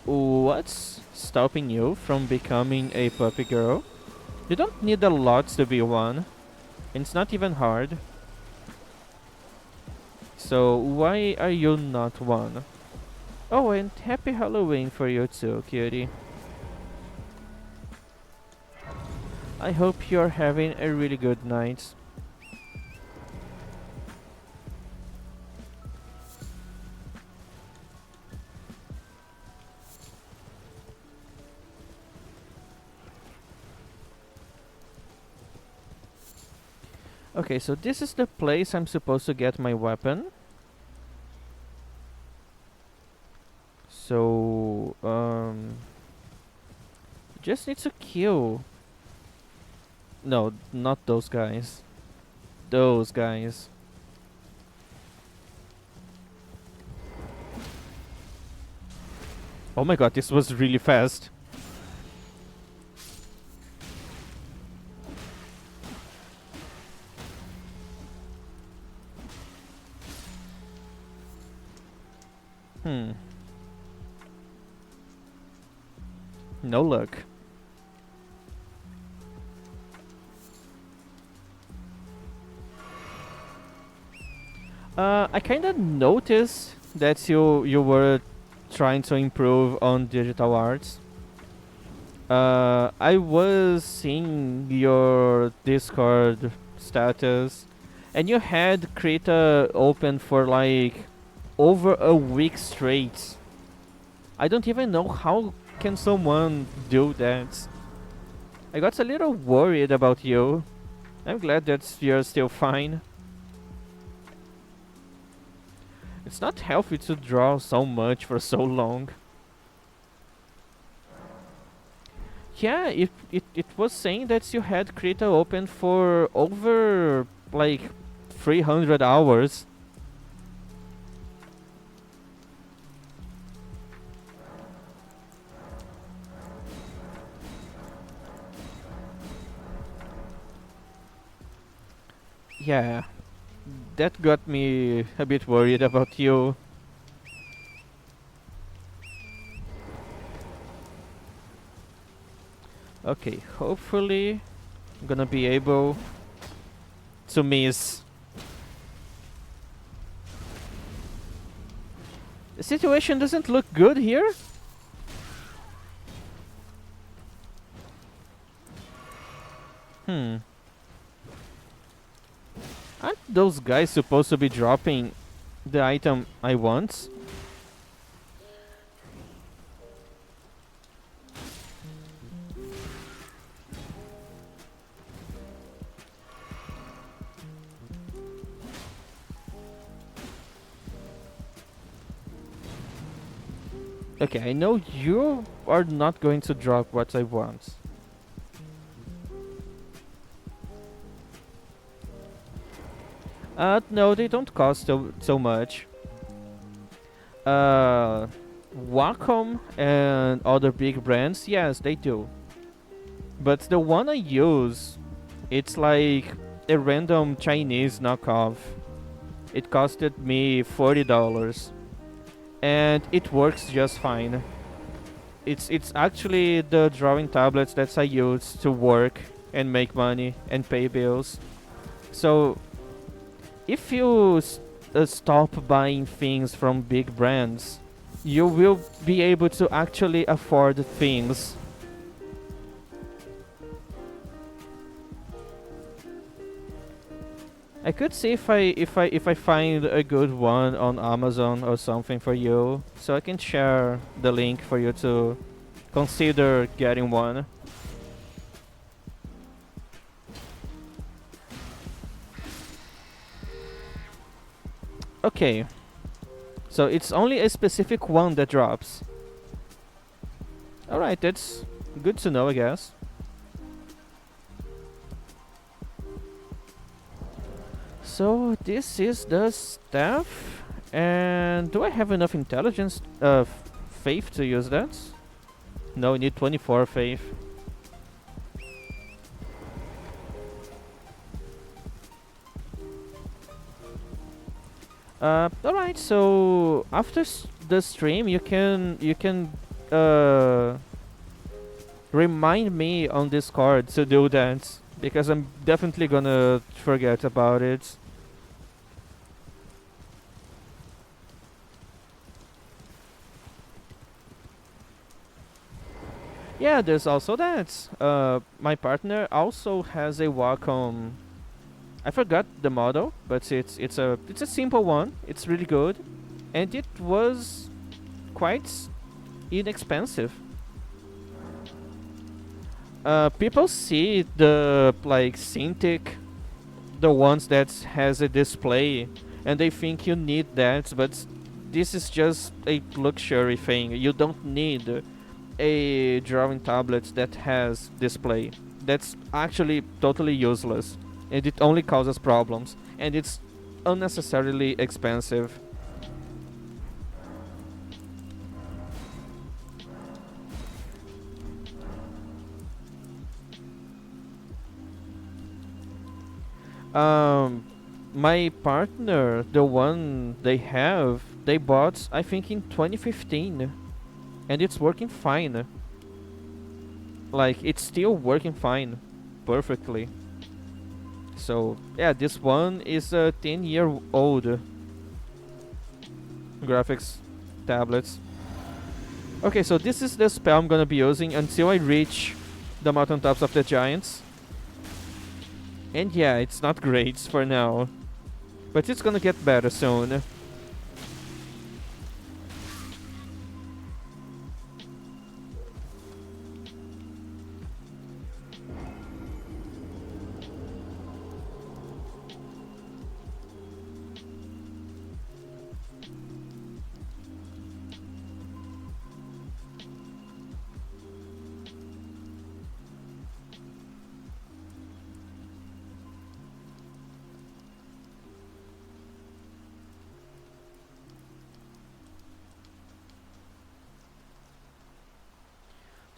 What's stopping you from becoming a puppy girl? You don't need a lot to be one. And it's not even hard. So why are you not one? Oh, and happy Halloween for you too, cutie. I hope you're having a really good night. Okay, so this is the place I'm supposed to get my weapon. So, just need to kill. No, not those guys. Those guys. Oh my god, this was really fast. Hmm. No luck. I kinda noticed that you were trying to improve on digital arts. I was seeing your Discord status, and you had Krita open for like over a week straight. I don't even know how can someone do that. I got a little worried about you. I'm glad that you're still fine. It's not healthy to draw so much for so long. Yeah, it was saying that you had Krita open for over like 300 hours. Yeah, that got me a bit worried about you. Okay, hopefully I'm gonna be able to miss. The situation doesn't look good here. Hmm. Aren't those guys supposed to be dropping the item I want? Okay, I know you are not going to drop what I want. No, they don't cost so much. Wacom and other big brands, yes, they do. But the one I use, it's like a random Chinese knockoff. It costed me $40, and it works just fine. It's actually the drawing tablets that I use to work and make money and pay bills. So if you stop buying things from big brands, you will be able to actually afford things. I could see if I find a good one on Amazon or something for you, so I can share the link for you to consider getting one. Okay, so it's only a specific one that drops. Alright, that's good to know, I guess. So this is the staff, and do I have enough intelligence, faith to use that? No, I need 24 faith. Alright, so after the stream, you can remind me on Discord to do that, because I'm definitely gonna forget about it. Yeah, there's also that. My partner also has a Wacom. I forgot the model, but it's a simple one. It's really good, and it was quite inexpensive. People see the like Cintiq the ones that has a display, and they think you need that, but this is just a luxury thing. You don't need a drawing tablet that has display. That's actually totally useless, and it only causes problems, and it's unnecessarily expensive. Um, my partner, the one they bought, I think in 2015, and it's working fine. Like, it's still working fine, perfectly. So yeah, this one is a 10-year-old graphics tablets. Okay, so this is the spell I'm gonna be using until I reach the mountaintops of the giants. And yeah, it's not great for now, but it's gonna get better soon.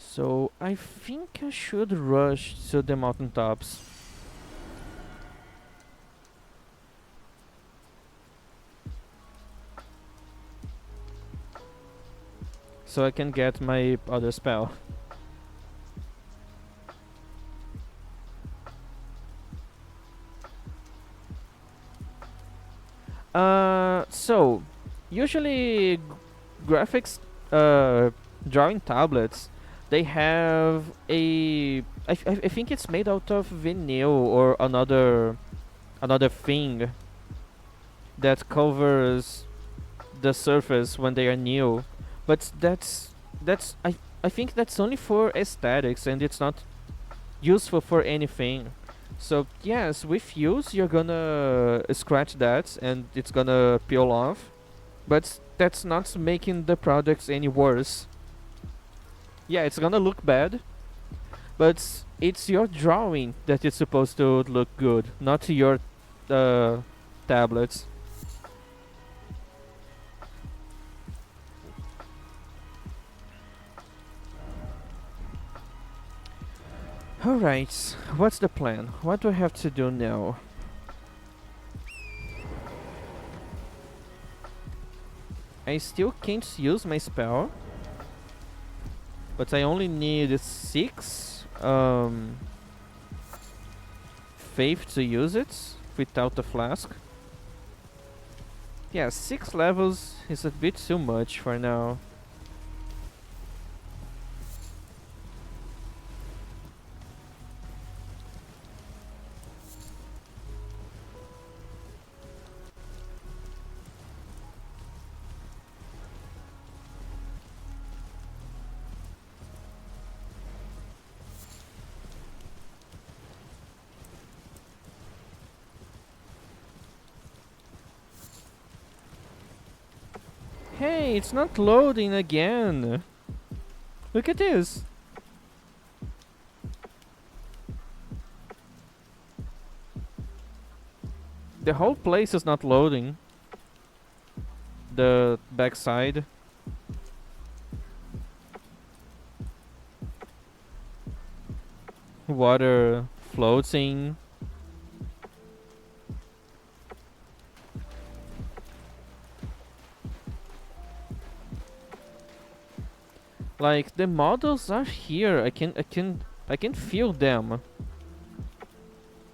So I think I should rush to the mountaintops. So I can get my other spell. So usually graphics, drawing tablets, they have I think it's made out of vinyl or another thing that covers the surface when they are new, but that's I think that's only for aesthetics and it's not useful for anything. So yes, with use you're gonna scratch that and it's gonna peel off, but that's not making the products any worse. Yeah, it's gonna look bad, but it's your drawing that is supposed to look good, not your tablets. Alright, what's the plan? What do I have to do now? I still can't use my spell, but I only need 6 faith to use it without the flask. Yeah, 6 levels is a bit too much for now. Hey, it's not loading again. Look at this. The whole place is not loading. The backside. Water floating. Like, the models are here. I can feel them.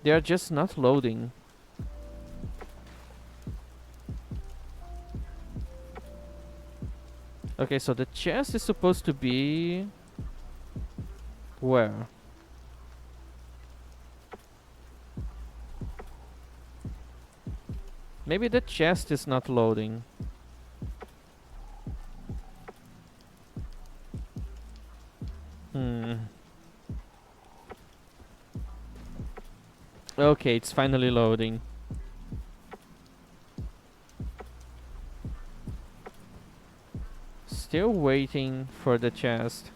They are just not loading. Okay, so the chest is supposed to be where? Maybe the chest is not loading. Okay, it's finally loading. Still waiting for the chest.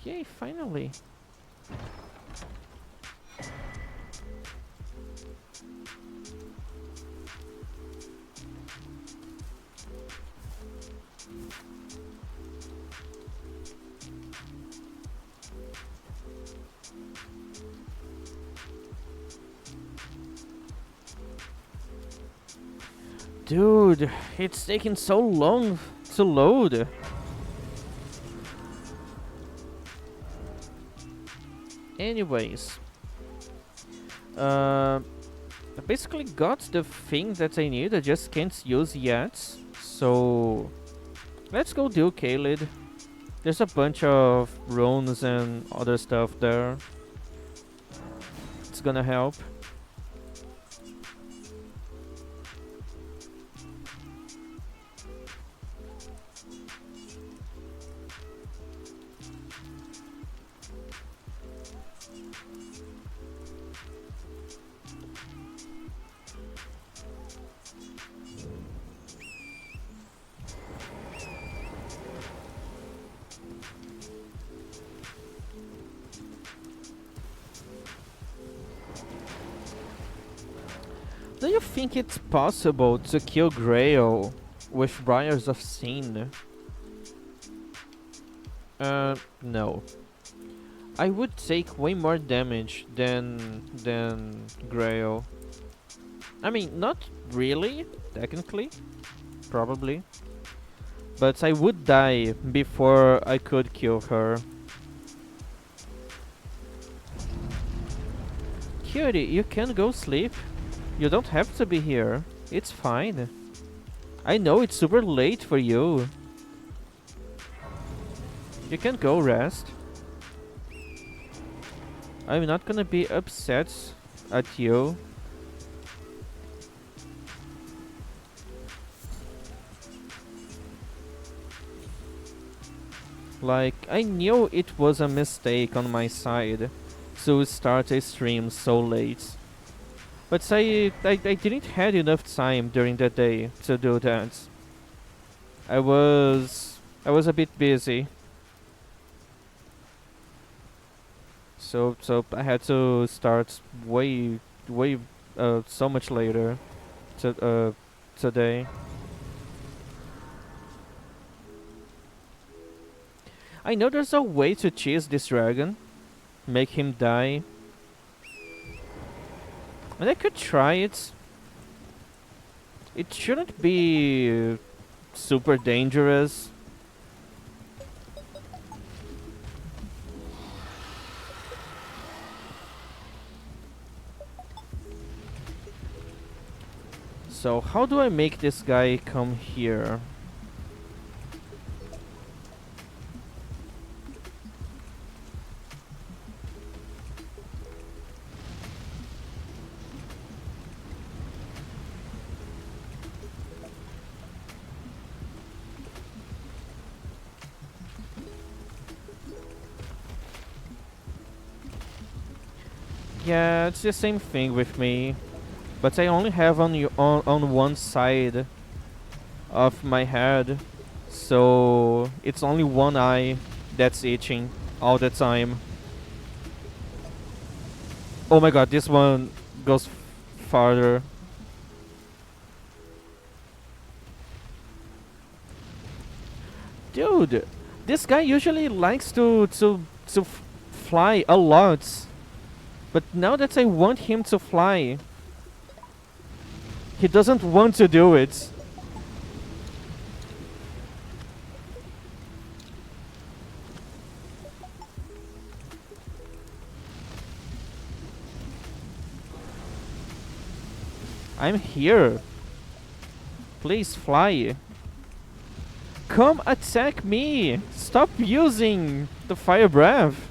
Yay, finally. Dude, it's taking so long to load. Anyways, I basically got the thing that I need. I just can't use yet. So let's go do Kaled. There's a bunch of runes and other stuff there. It's gonna help. Do you think it's possible to kill Grail with Briars of Sin? No. I would take way more damage than Grail. I mean, not really, technically, probably. But I would die before I could kill her. Cutie, you can go sleep. You don't have to be here. It's fine. I know it's super late for you. You can go rest. I'm not gonna be upset at you. Like, I knew it was a mistake on my side to start a stream so late. But I didn't had enough time during the day to do that. I was a bit busy. So I had to start way so much later today. I know there's a way to chase this dragon, make him die. And I could try it. It shouldn't be super dangerous. So how do I make this guy come here? Yeah, it's the same thing with me, but I only have on one side of my head, so it's only one eye that's itching all the time. Oh my god, this one goes farther. Dude, this guy usually likes to fly a lot. But now that I want him to fly, he doesn't want to do it. I'm here. Please fly. Come attack me! Stop using the fire breath.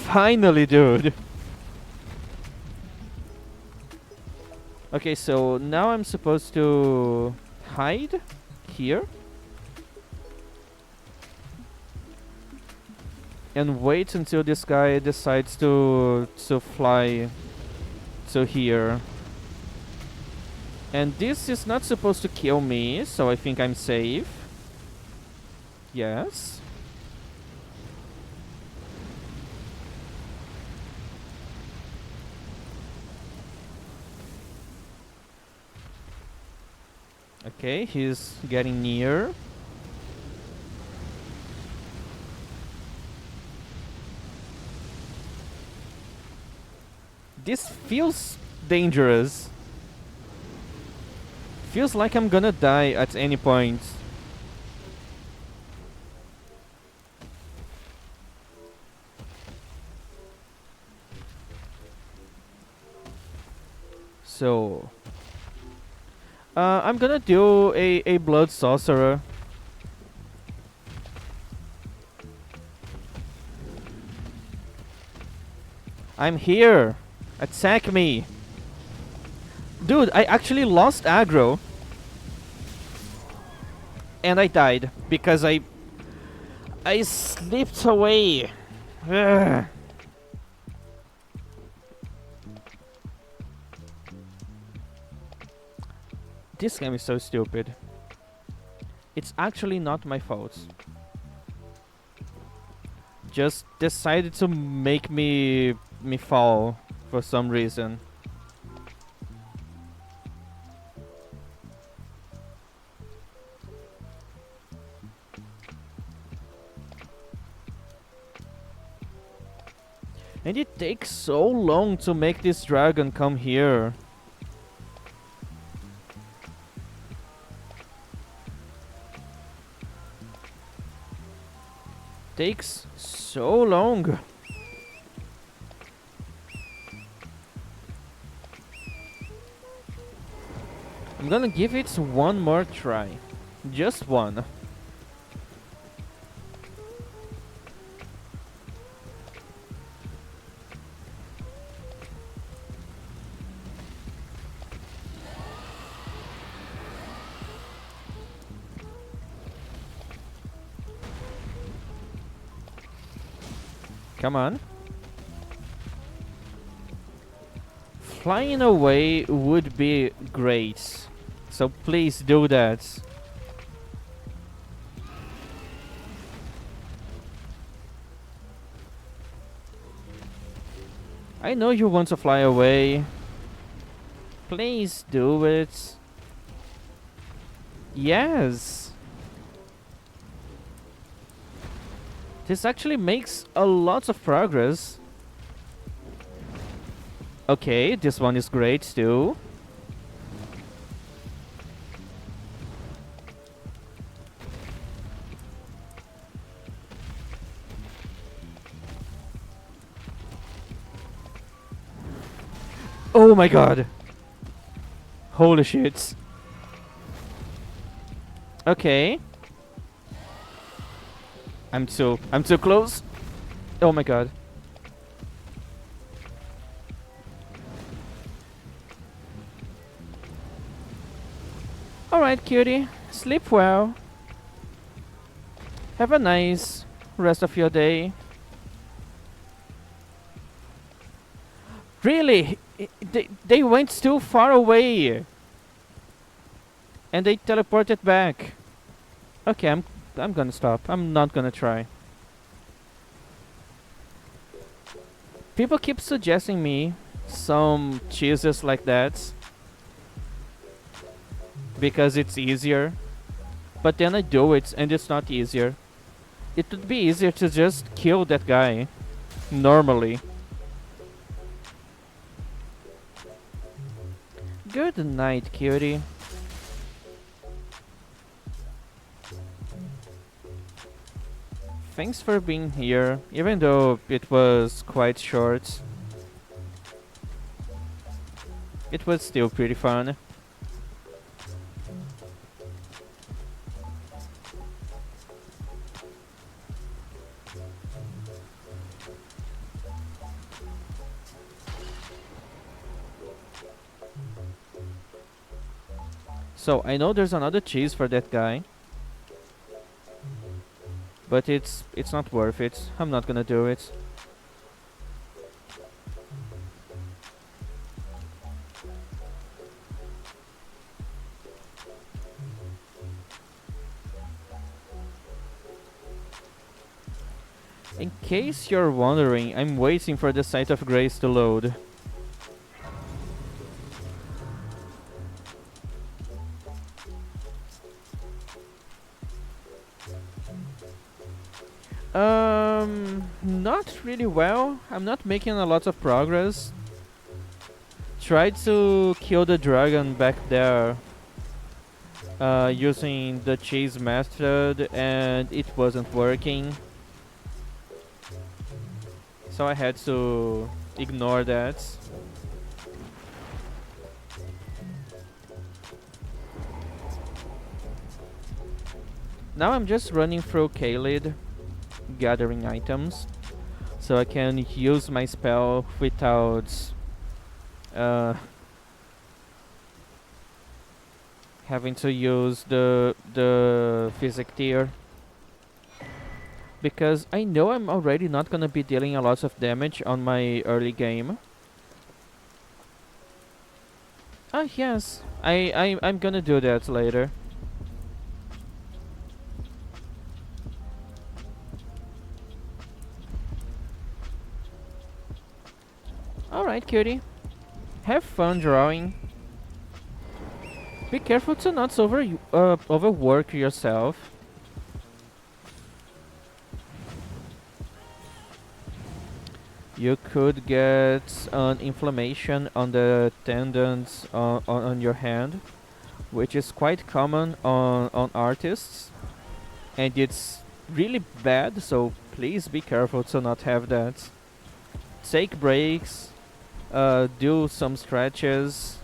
Finally, dude. Okay, so now I'm supposed to hide here and wait until this guy decides to fly to here. And this is not supposed to kill me, so I think I'm safe. Yes. Okay, he's getting near. This feels dangerous. Feels like I'm gonna die at any point. So I'm gonna do a blood sorcerer. I'm here. Attack me. Dude, I actually lost aggro. And I died because I slipped away. Ugh. This game is so stupid. It's actually not my fault. Just decided to make me fall for some reason. And it takes so long to make this dragon come here. Takes so long. I'm gonna give it one more try. Just one. Come on. Flying away would be great. So please do that. I know you want to fly away. Please do it. Yes. This actually makes a lot of progress. Okay, this one is great too. Oh my god. Holy shit. Okay. I'm too close. Oh my god. Alright, cutie. Sleep well. Have a nice rest of your day. Really? They went too far away. And they teleported back. Okay, I'm gonna stop. I'm not gonna try. People keep suggesting me some cheeses like that because it's easier. But then I do it and it's not easier. It would be easier to just kill that guy normally. Good night, cutie. Thanks for being here, even though it was quite short. It was still pretty fun. So I know there's another cheese for that guy, but it's not worth it. I'm not gonna do it. In case you're wondering, I'm waiting for the Site of Grace to load. Not really well. I'm not making a lot of progress. Tried to kill the dragon back there using the cheese method, and it wasn't working. So I had to ignore that. Now I'm just running through Caelid, gathering items, so I can use my spell without uh, having to use the physic tier. Because I know I'm already not gonna be dealing a lot of damage on my early game. Ah yes, I'm gonna do that later. Alright, cutie. Have fun drawing. Be careful to not overwork yourself. You could get an inflammation on the tendons on your hand, which is quite common on artists, and it's really bad, so please be careful to not have that. Take breaks, do some stretches,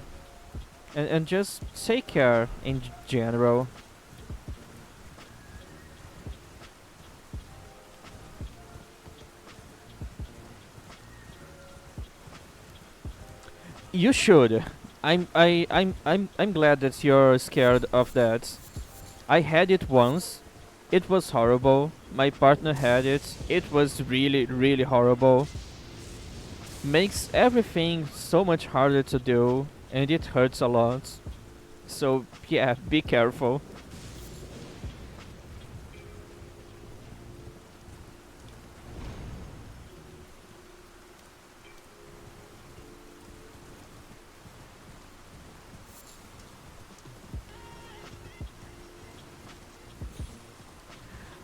and just take care in general. You should. I'm glad that you're scared of that. I had it once. It was horrible. My partner had it. It was really, really horrible. Makes everything so much harder to do, and it hurts a lot. So yeah, be careful.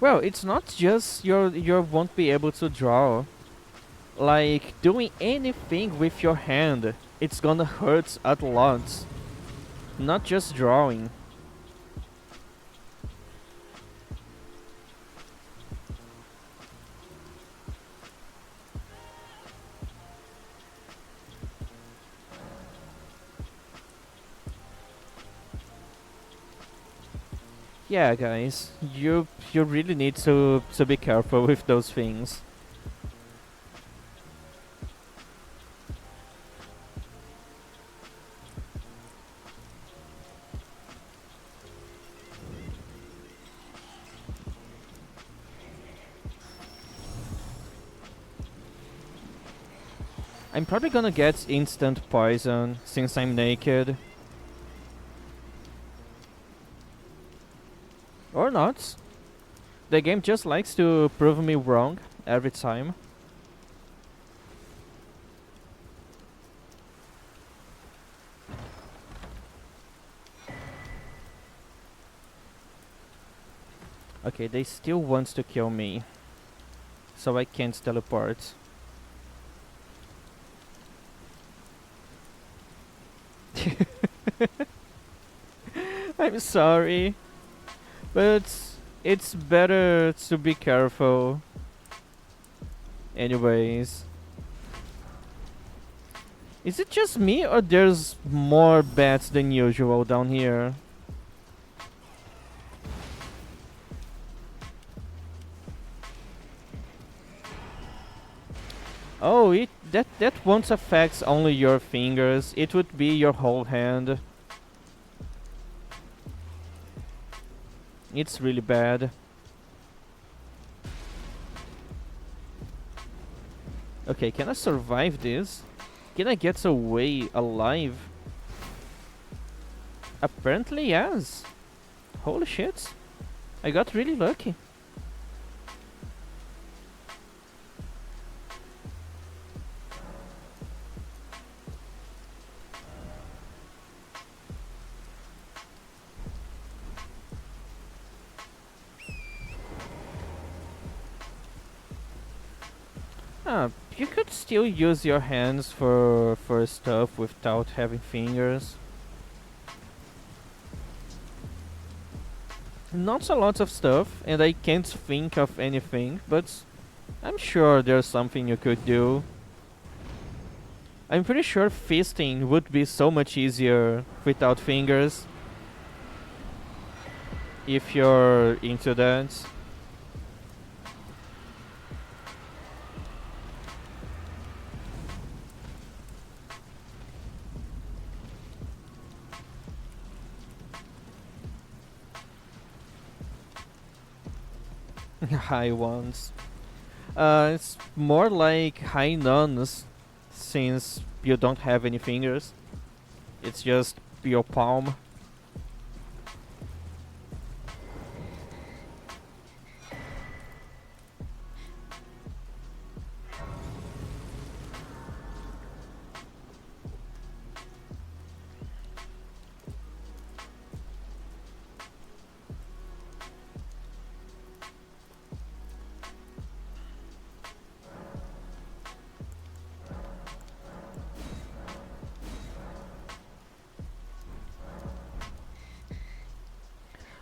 Well, it's not just you won't be able to draw. Like doing anything with your hand, it's gonna hurt a lot. Not just drawing. Yeah, guys, you really need to be careful with those things. I'm probably gonna get instant poison since I'm naked. Or not. The game just likes to prove me wrong every time. Okay, they still want to kill me. So I can't teleport. I'm sorry. But it's better to be careful. Anyways. Is it just me or there's more bats than usual down here? Oh, that won't affect only your fingers. It would be your whole hand. It's really bad. Okay, can I survive this? Can I get away alive? Apparently yes. Holy shit. I got really lucky. You could still use your hands for stuff without having fingers. Not a lot of stuff, and I can't think of anything, but I'm sure there's something you could do. I'm pretty sure fisting would be so much easier without fingers. If you're into that. High ones. It's more like high nuns, since you don't have any fingers. It's just your palm.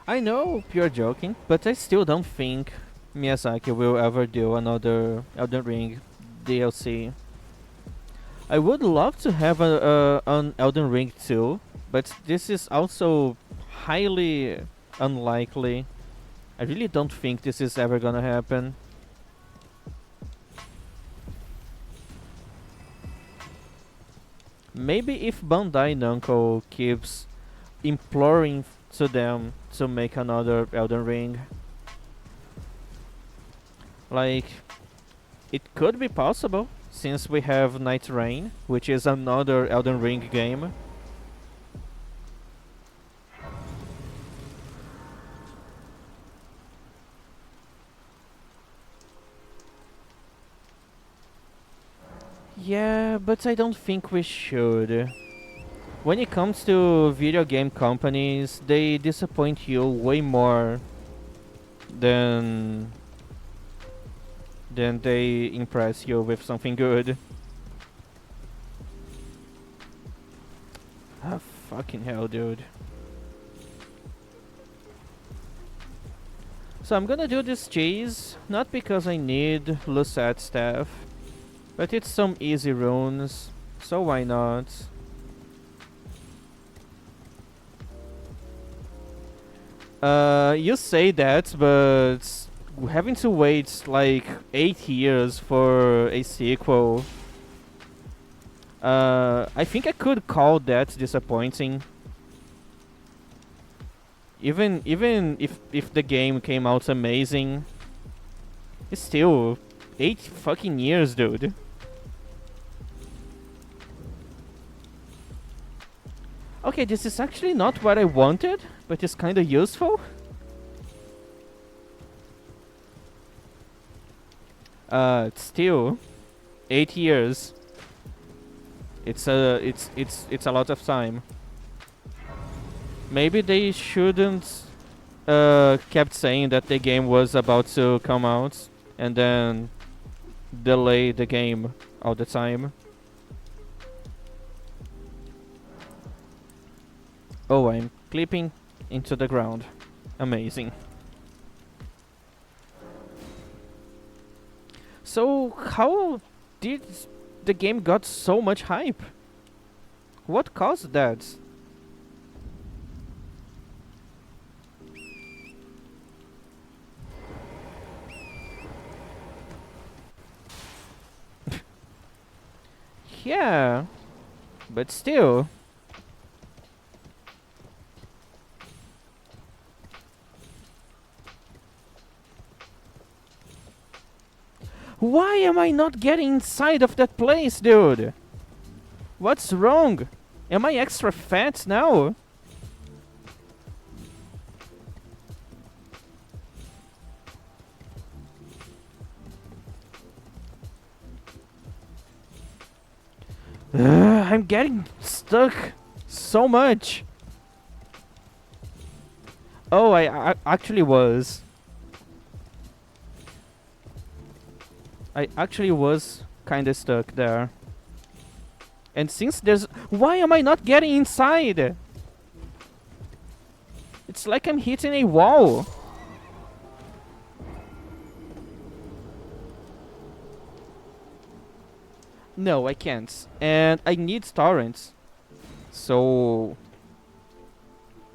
I know you're joking, but I still don't think Miyazaki will ever do another Elden Ring DLC. I would love to have an Elden Ring 2, but this is also highly unlikely. I really don't think this is ever gonna happen. Maybe if Bandai Namco keeps imploring to them to make another Elden Ring. Like, it could be possible, since we have Night Rain, which is another Elden Ring game. Yeah, but I don't think we should. When it comes to video game companies, they disappoint you way more than they impress you with something good. Ah, fucking hell, dude. So I'm gonna do this cheese, not because I need Lucette staff, but it's some easy runes, so why not? You say that, but having to wait like 8 years for a sequel, I think I could call that disappointing. Even if the game came out amazing, it's still 8 fucking years, dude. Okay, this is actually not what I wanted, but it's kinda useful. It's still 8 years. It's a lot of time. Maybe they shouldn't kept saying that the game was about to come out and then delay the game all the time. Oh, I'm clipping into the ground. Amazing. So, how did the game got so much hype? What caused that? Yeah, but still. Why am I not getting inside of that place, dude? What's wrong? Am I extra fat now? I'm getting stuck so much. Oh, I actually was. I actually was kinda stuck there. And since there's... Why am I not getting inside? It's like I'm hitting a wall. No, I can't. And I need torrents. So...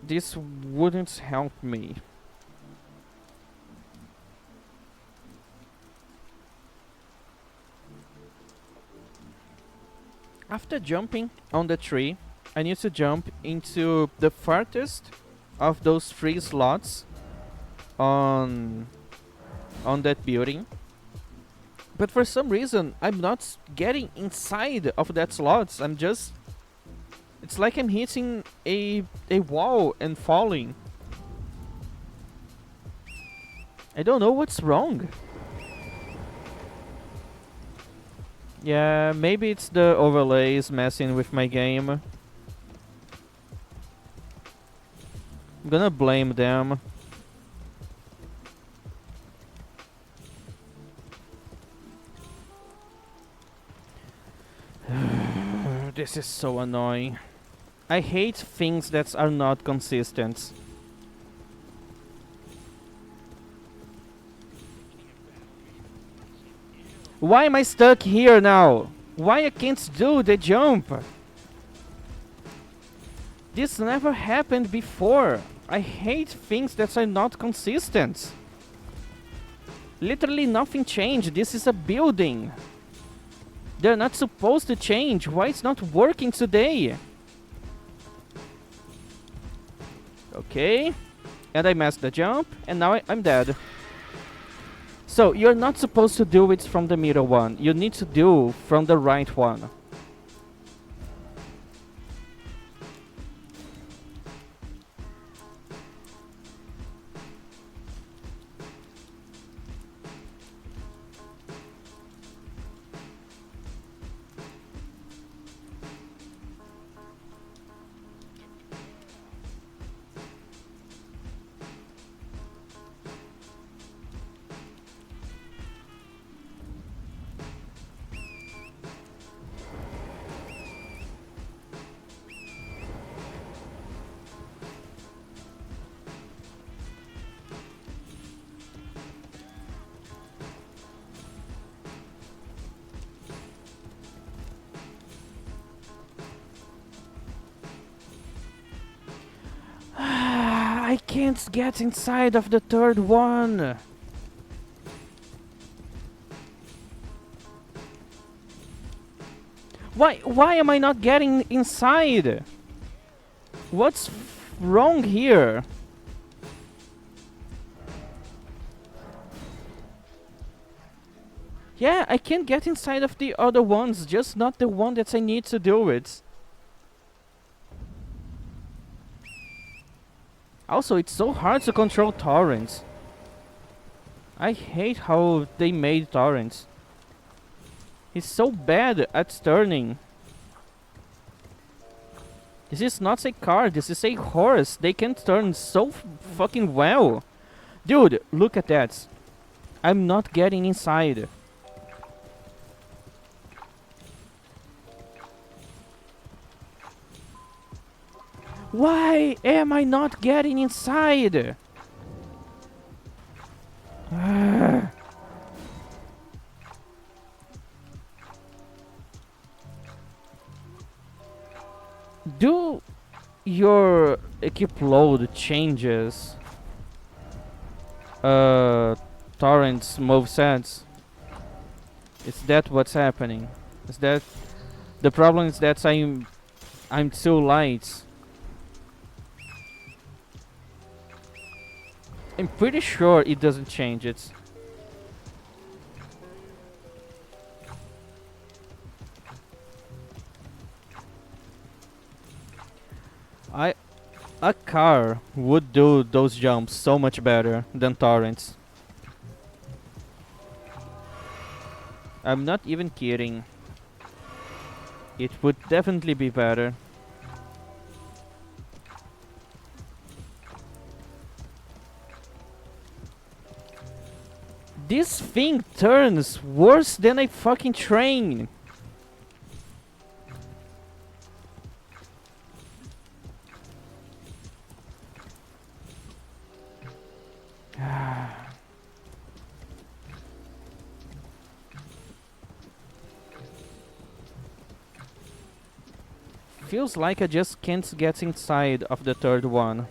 this wouldn't help me. After jumping on the tree, I need to jump into the farthest of those 3 slots on that building. But for some reason, I'm not getting inside of that slots. I'm just... it's like I'm hitting a wall and falling. I don't know what's wrong. Yeah, maybe it's the overlays messing with my game. I'm gonna blame them. This is so annoying. I hate things that are not consistent. Why am I stuck here now? Why I can't do the jump? This never happened before. I hate things that are not consistent. Literally nothing changed. This is a building. They're not supposed to change. Why it's not working today? Okay. And I messed the jump. And now I'm dead. So, you're not supposed to do it from the middle one. You need to do from the right one. I can't get inside of the third one. Why am I not getting inside? What's wrong here? Yeah, I can get inside of the other ones, just not the one that I need to do it. Also, it's so hard to control torrents. I hate how they made torrents. He's so bad at turning. This is not a car, this is a horse. They can turn so fucking well. Dude, look at that. I'm not getting inside. Why am I not getting inside? Do your equip load changes torrents movesets? Is that what's happening? Is that the problem? Is that I'm too light. I'm pretty sure it doesn't change it. A car would do those jumps so much better than torrents. I'm not even kidding. It would definitely be better. This thing turns worse than a fucking train. Feels like I just can't get inside of the third one.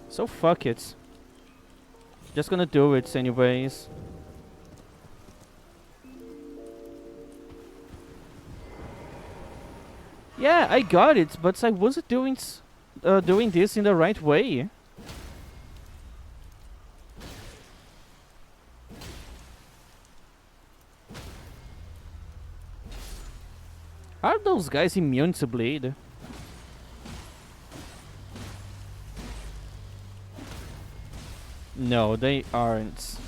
So fuck it. Just gonna do it anyways. Yeah, I got it, but I wasn't doing this in the right way. Are those guys immune to bleed? No, they aren't.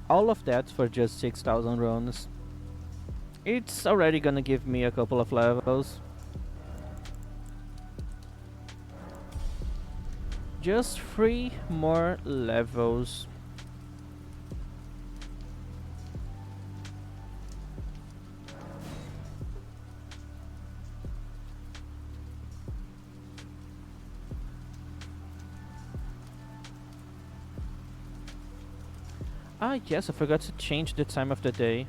All of that for just 6,000 runs. It's already gonna give me a couple of levels. Just 3 more levels. Ah, yes, I forgot to change the time of the day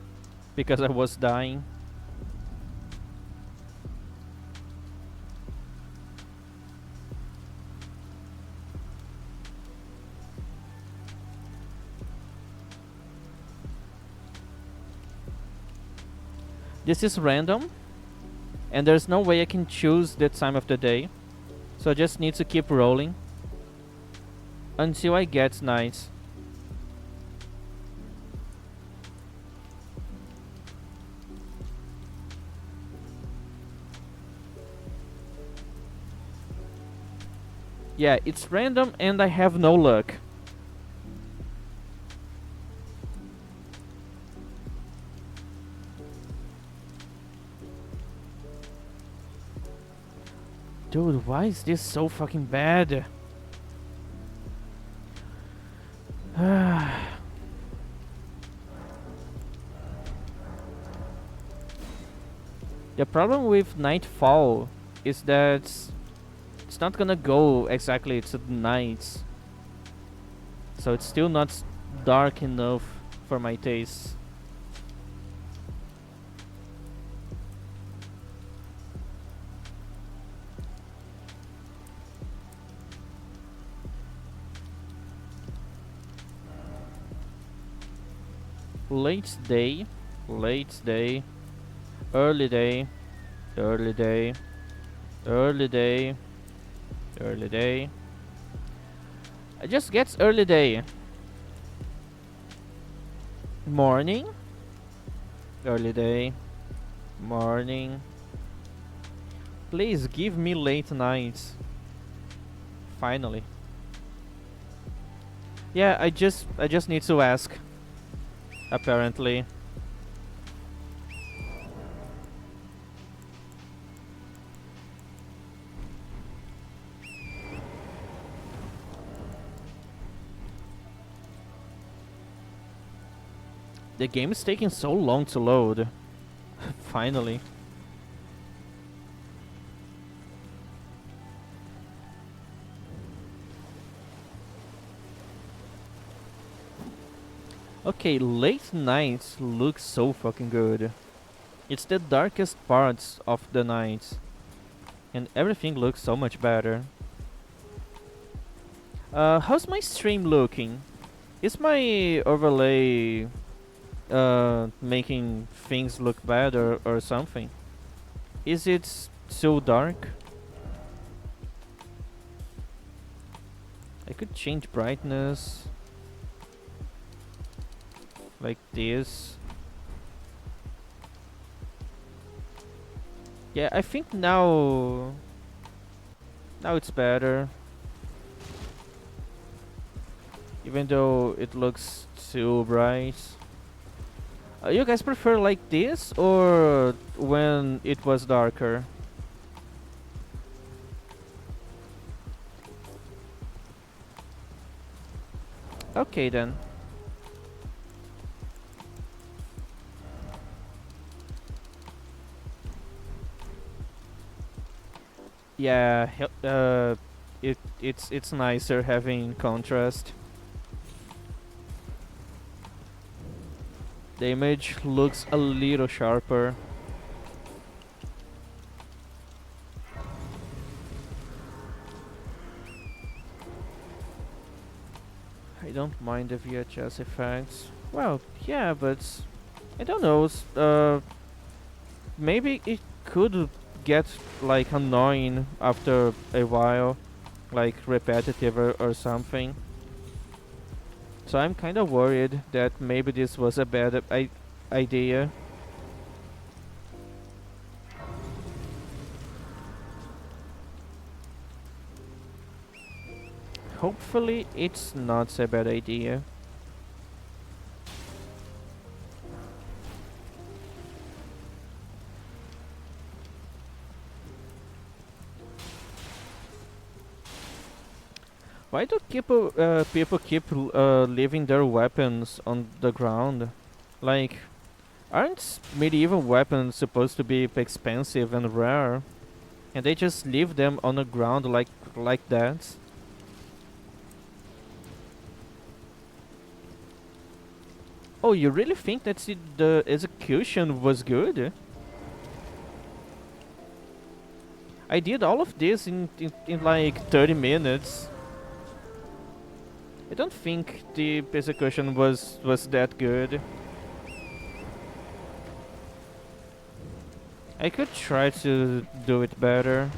because I was dying. This is random, and there's no way I can choose the time of the day, so I just need to keep rolling until I get night. Yeah, it's random and I have no luck. Dude, why is this so fucking bad? The problem with Nightfall is that it's not gonna go exactly to night. So it's still not dark enough for my taste. Late day, late day, early day, early day, early day, early day. I just get early day. Morning, early day, morning. Please give me late nights. Finally. Yeah, I just need to ask. Apparently. The game is taking so long to load. Finally. Okay, late nights look so fucking good. It's the darkest parts of the night, and everything looks so much better. How's my stream looking? Is my overlay making things look better or something? Is it so dark? I could change brightness like this. Yeah, I think now it's better. Even though it looks too bright. You guys prefer like this or when it was darker? Okay then. Yeah, it's nicer having contrast. The image looks a little sharper. I don't mind the VHS effects. Well, yeah, but I don't know. Maybe it could get like annoying after a while, like repetitive or something. So I'm kind of worried that maybe this was a bad idea. Hopefully it's not a bad idea. Why do people keep leaving their weapons on the ground? Like, aren't medieval weapons supposed to be expensive and rare? And they just leave them on the ground like that? Oh, you really think that the execution was good? I did all of this in like 30 minutes. I don't think the execution was that good. I could try to do it better.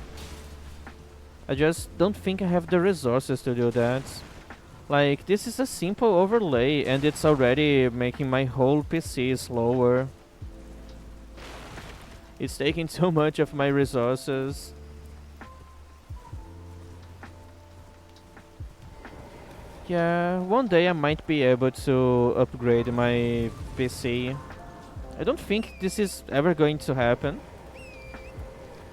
I just don't think I have the resources to do that. Like, this is a simple overlay and it's already making my whole PC slower. It's taking so much of my resources. Yeah, one day I might be able to upgrade my PC. I don't think this is ever going to happen.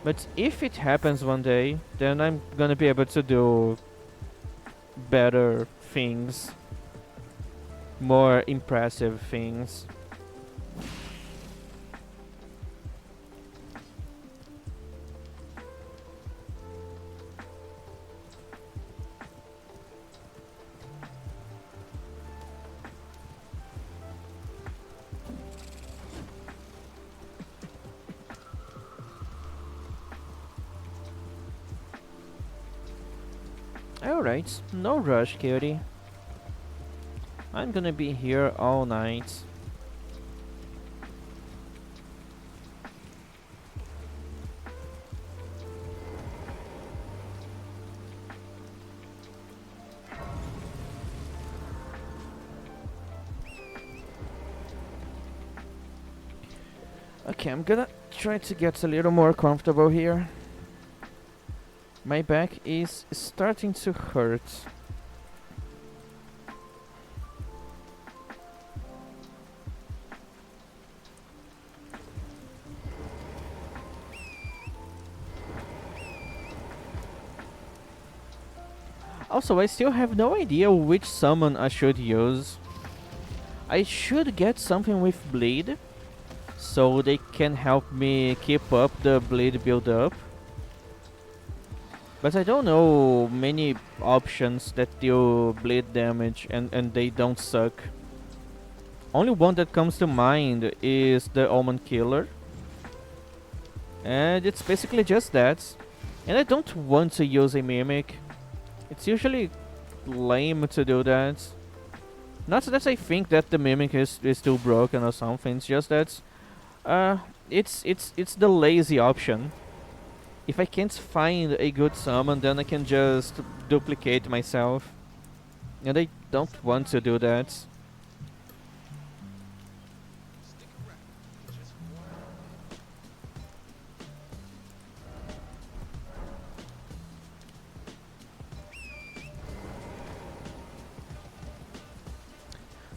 But if it happens one day, then I'm gonna be able to do better things. More impressive things. Alright, no rush, cutie. I'm gonna be here all night. Okay, I'm gonna try to get a little more comfortable here. My back is starting to hurt. Also, I still have no idea which summon I should use. I should get something with bleed, so they can help me keep up the bleed build up. But I don't know many options that deal bleed damage and they don't suck. Only one that comes to mind is the Omen Killer. And it's basically just that. And I don't want to use a Mimic. It's usually lame to do that. Not that I think that the Mimic is too broken or something, it's just that Uh, it's the lazy option. If I can't find a good summon, then I can just duplicate myself. And I don't want to do that.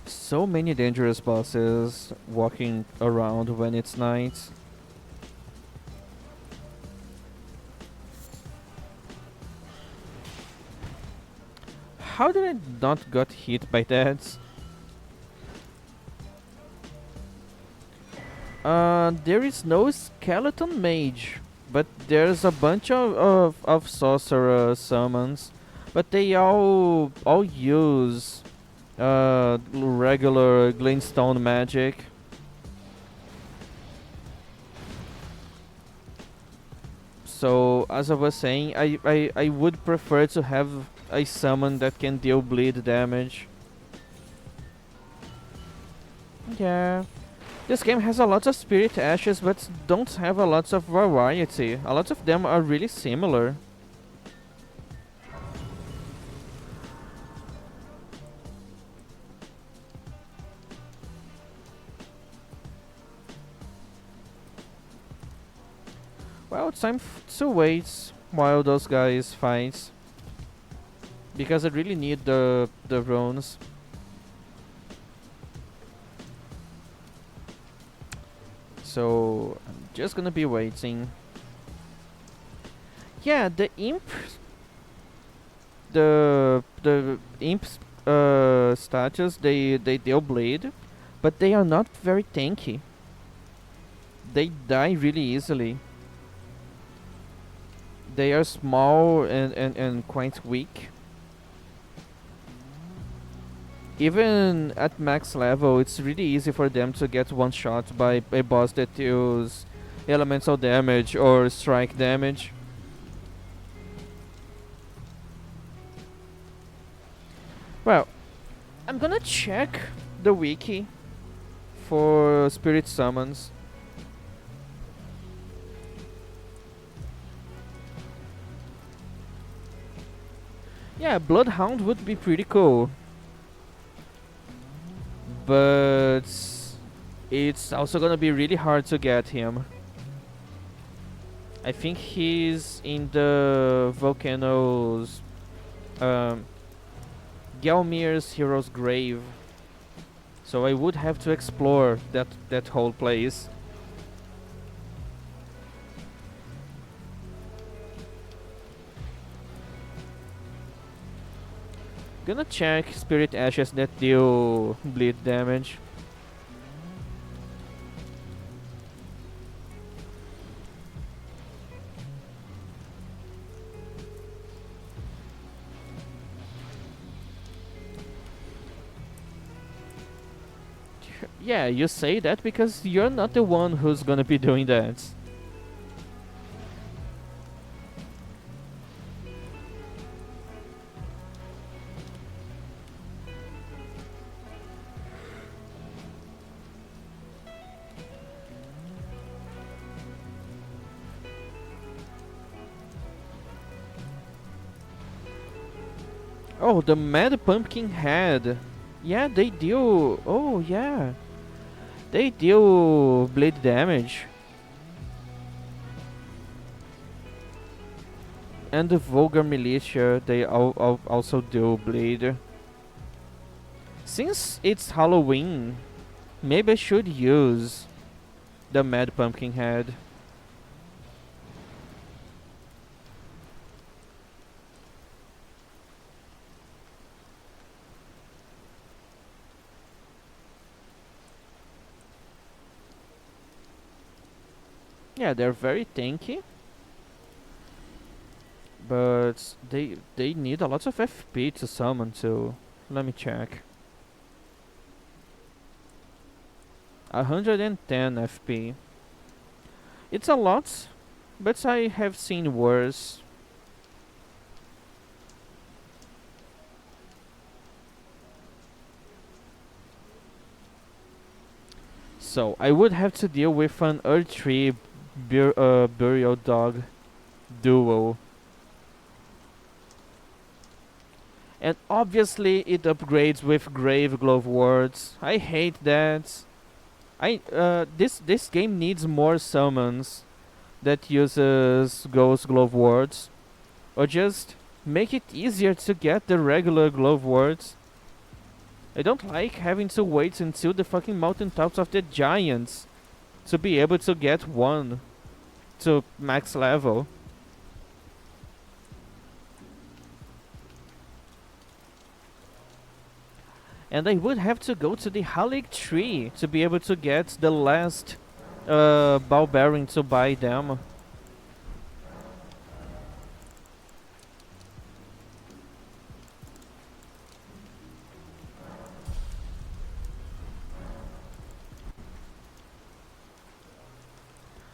So many dangerous bosses walking around when it's night. How did I not got hit by that? There is no skeleton mage, but there's a bunch of sorcerer summons, but they all use regular glintstone magic. So as I was saying, I would prefer to have a summon that can deal bleed damage. Yeah. This game has a lot of spirit ashes, but don't have a lot of variety. A lot of them are really similar. Well, it's time to wait while those guys fight, because I really need the runes. So I'm just gonna be waiting. Yeah, the imps status, they deal bleed, but they are not very tanky. They die really easily. They are small and quite weak. Even at max level, it's really easy for them to get one shot by a boss that deals elemental damage or strike damage. Well, I'm gonna check the wiki for spirit summons. Yeah, Bloodhound would be pretty cool, but it's also gonna be really hard to get him. I think he's in the volcanoes, um, Gelmir's Hero's Grave. So I would have to explore that whole place. Gonna check spirit ashes that deal bleed damage. Yeah, you say that because you're not the one who's gonna be doing that. Oh, the Mad Pumpkin Head. Yeah, they deal. Oh, yeah. They deal bleed damage. And the Vulgar Militia, they also do bleed. Since it's Halloween, maybe I should use the Mad Pumpkin Head. Yeah, they're very tanky, but they need a lot of FP to summon too. Let me check. 110 FP. It's a lot, but I have seen worse. So I would have to deal with an Earth Tree Burial Dog duo. And obviously it upgrades with Grave Glove Wards. I hate that. This game needs more summons that uses Ghost Glove Wards, or just make it easier to get the regular Glove Wards. I don't like having to wait until the fucking mountaintops of the giants to be able to get one to max level. And I would have to go to the Halig Tree to be able to get the last Barbarian to buy them.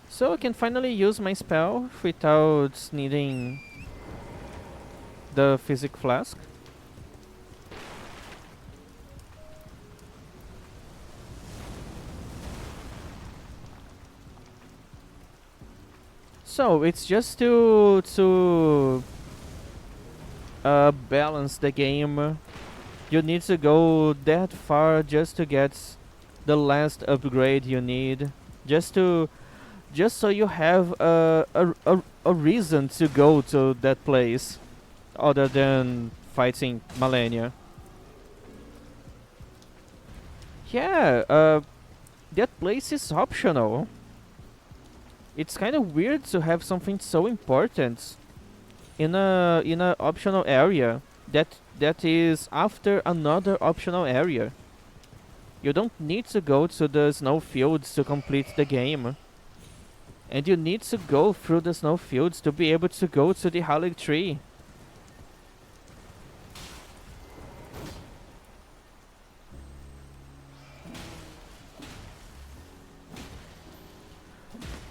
So I can finally use my spell without needing the Physic Flask. So it's just to balance the game. You need to go that far just to get the last upgrade you need, just so you have a reason to go to that place, other than fighting Malenia. Yeah, that place is optional. It's kind of weird to have something so important in a optional area that is after another optional area. You don't need to go to the snowfields to complete the game. And you need to go through the snowfields to be able to go to the Halig Tree.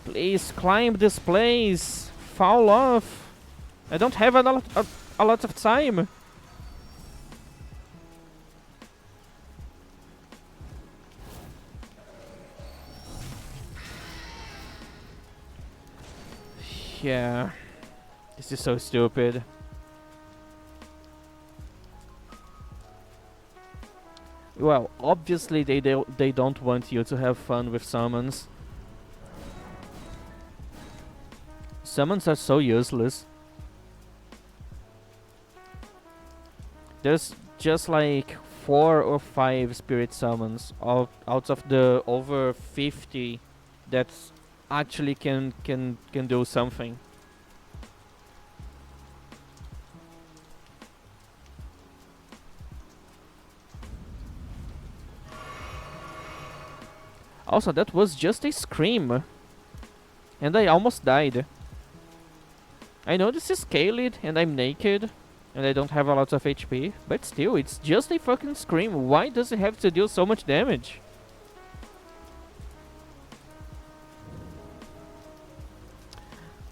Please climb this place. Fall off. I don't have a lot of time. Yeah. This is so stupid. Well, obviously they don't want you to have fun with summons. Summons are so useless. There's just like 4 or 5 spirit summons out of the over 50 that actually can do something. Also, that was just a scream. And I almost died. I know this is Caelid and I'm naked and I don't have a lot of HP, but still, it's just a fucking scream. Why does it have to deal so much damage?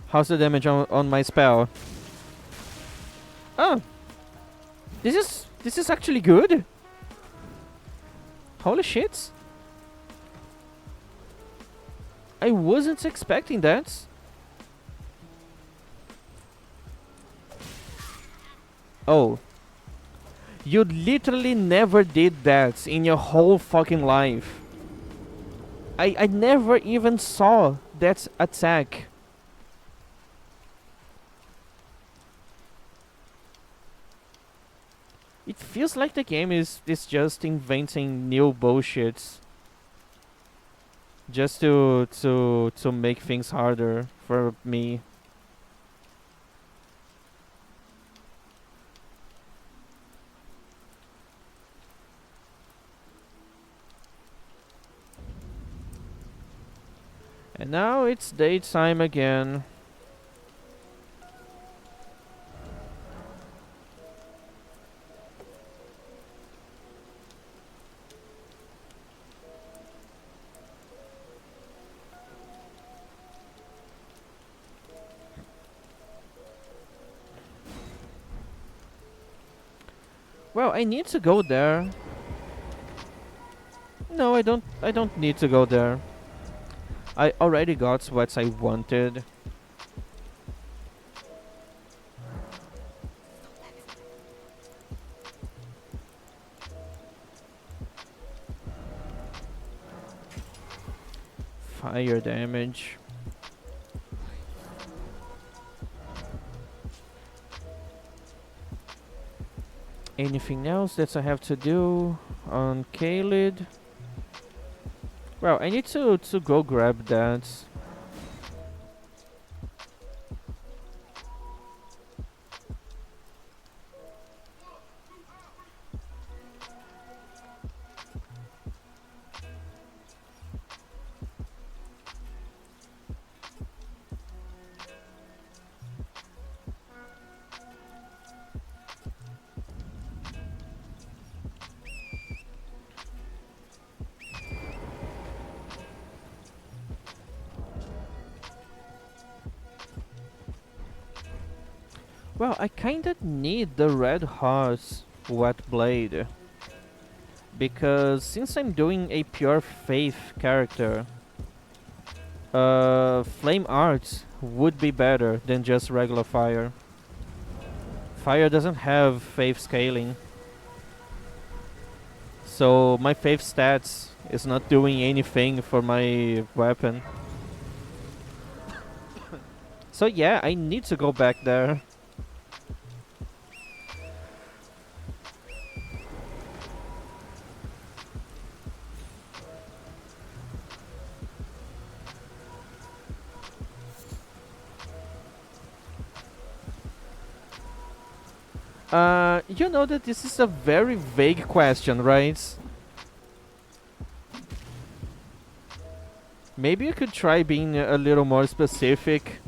How's the damage on my spell? Oh! This is actually good! Holy shit! I wasn't expecting that. Oh. You literally never did that in your whole fucking life. I never even saw that attack. It feels like the game is just inventing new bullshits. Just to make things harder for me. And now it's daytime again. Well, I need to go there. No, I don't need to go there. I already got what I wanted. Fire damage. Anything else that I have to do on Kaled? Well, I need to go grab that. Well, I kinda need the red horse wet blade. Because since I'm doing a pure faith character, flame arts would be better than just regular fire. Fire doesn't have faith scaling. So my faith stats is not doing anything for my weapon. So yeah, I need to go back there. You know that this is a very vague question, right? Maybe you could try being a little more specific.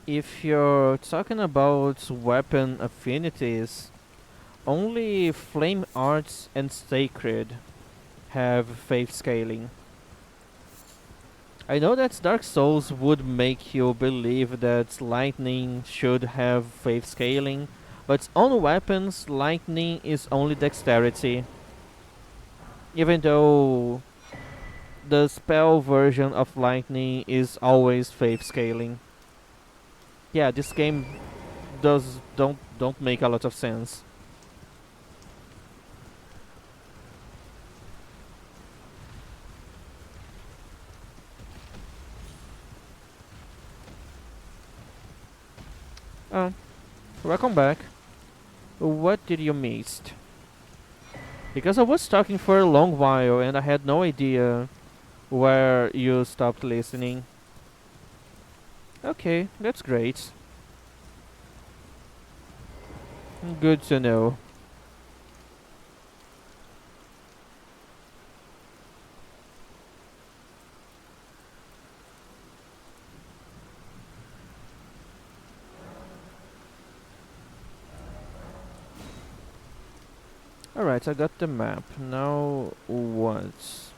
If you're talking about weapon affinities, only Flame Arts and Sacred have faith scaling. I know that Dark Souls would make you believe that Lightning should have faith scaling, but on weapons, Lightning is only dexterity. Even though the spell version of Lightning is always faith scaling. Yeah, this game don't make a lot of sense. Oh, welcome back. What did you miss? Because I was talking for a long while and I had no idea where you stopped listening. Okay, that's great. Good to know. Alright, I got the map. Now what?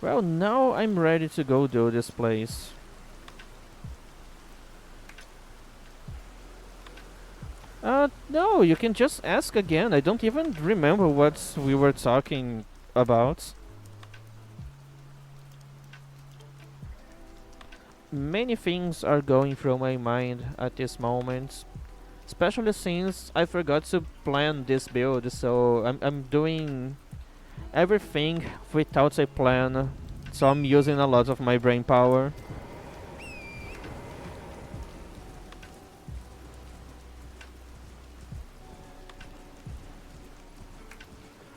Well, now I'm ready to go do this place. No, you can just ask again. I don't even remember what we were talking about. Many things are going through my mind at this moment. Especially since I forgot to plan this build, so I'm doing everything without a plan. So I'm using a lot of my brain power.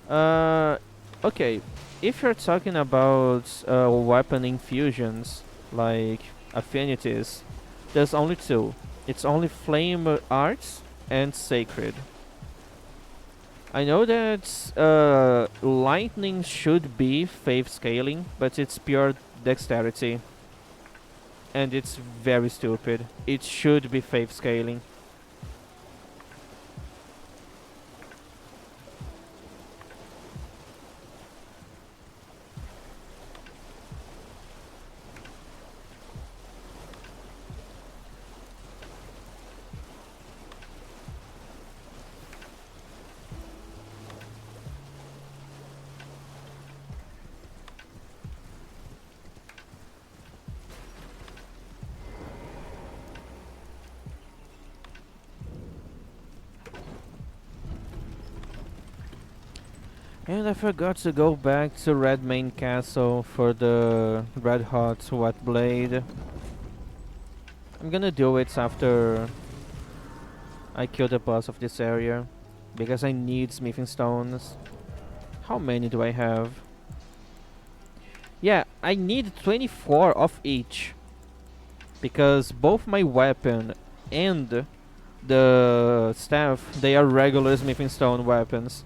Uh, okay. If you're talking about weapon infusions, like affinities, there's only two. It's only Flame Arts and Sacred. I know that Lightning should be faith scaling, but it's pure dexterity. And it's very stupid. It should be faith scaling. And I forgot to go back to Red Main Castle for the Red Hot Wet Blade. I'm gonna do it after I kill the boss of this area, because I need smithing stones. How many do I have? Yeah, I need 24 of each, because both my weapon and the staff, they are regular smithing stone weapons.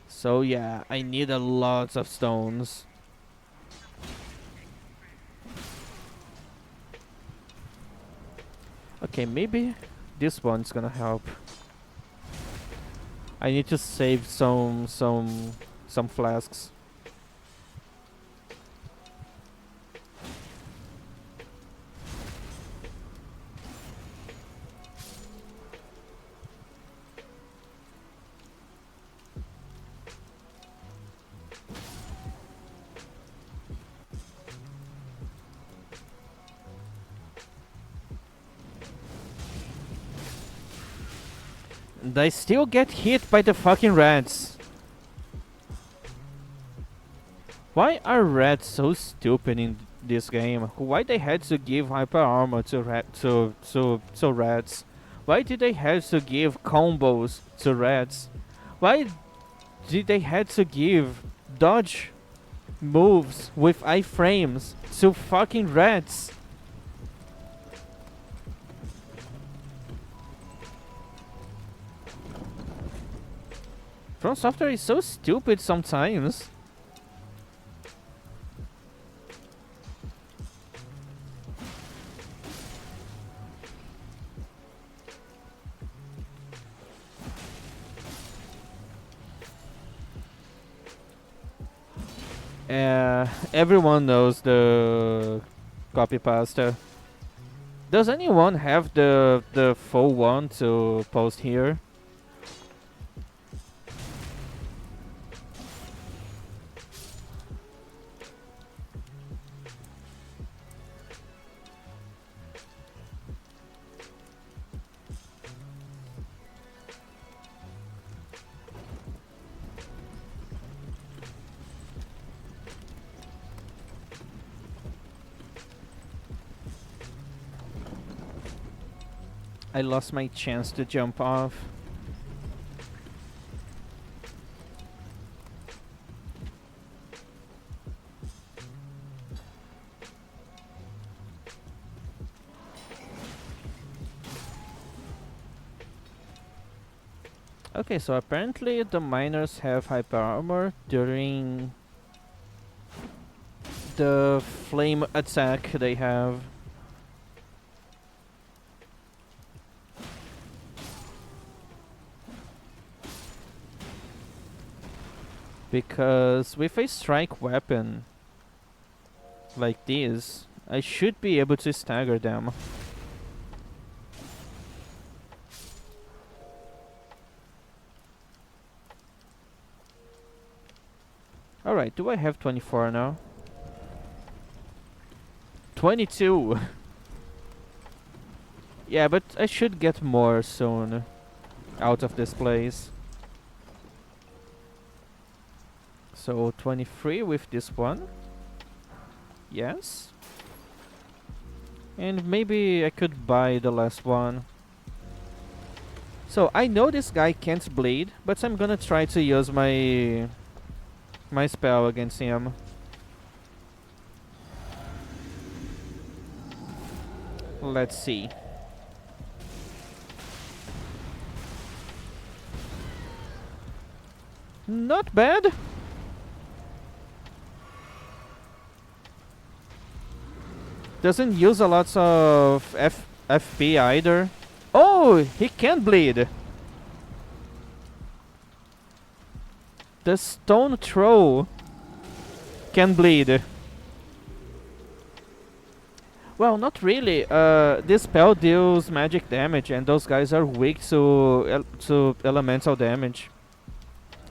So yeah, I need a lot of stones. Okay, maybe this one's gonna help. I need to save some flasks. And I still get hit by the fucking rats. Why are rats so stupid in this game? Why they had to give hyper armor to rats? Why did they have to give combos to rats? Why did they had to give dodge moves with iframes to fucking rats? From Software is so stupid sometimes. Everyone knows the copy pasta. Does anyone have the full one to post here? I lost my chance to jump off. Okay, so apparently the miners have hyper armor during the flame attack they have. Because with a strike weapon like this, I should be able to stagger them. Alright, do I have 24 now? 22! Yeah, but I should get more soon out of this place. So 23 with this one. Yes. And maybe I could buy the last one. So I know this guy can't bleed, but I'm gonna try to use my spell against him. Let's see. Not bad. Doesn't use a lot of FP either. Oh, he can bleed. The stone throw can bleed. Well, not really. This spell deals magic damage, and those guys are weak to elemental damage.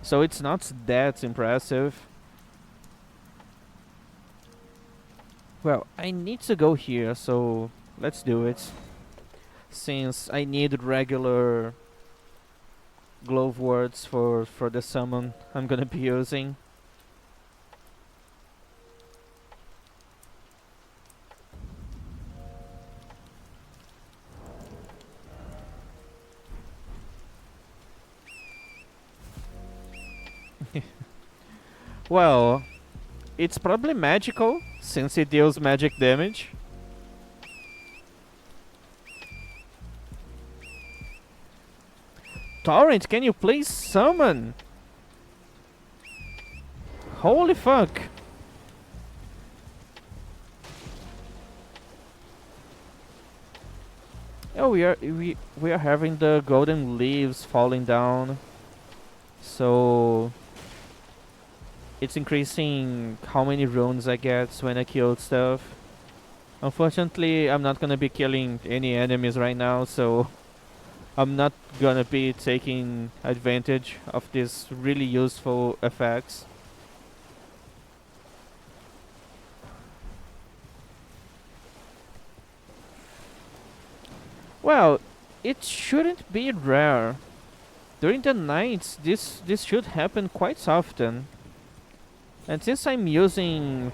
So it's not that impressive. Well, I need to go here, so let's do it. Since I need regular glove words for the summon I'm gonna be using. Well, it's probably magical since it deals magic damage. Torrent, can you please summon? Holy fuck. Oh, we are having the golden leaves falling down. So it's increasing how many runes I get when I kill stuff. Unfortunately, I'm not gonna be killing any enemies right now, so I'm not gonna be taking advantage of these really useful effects. Well, it shouldn't be rare. During the nights, this should happen quite often. And since I'm using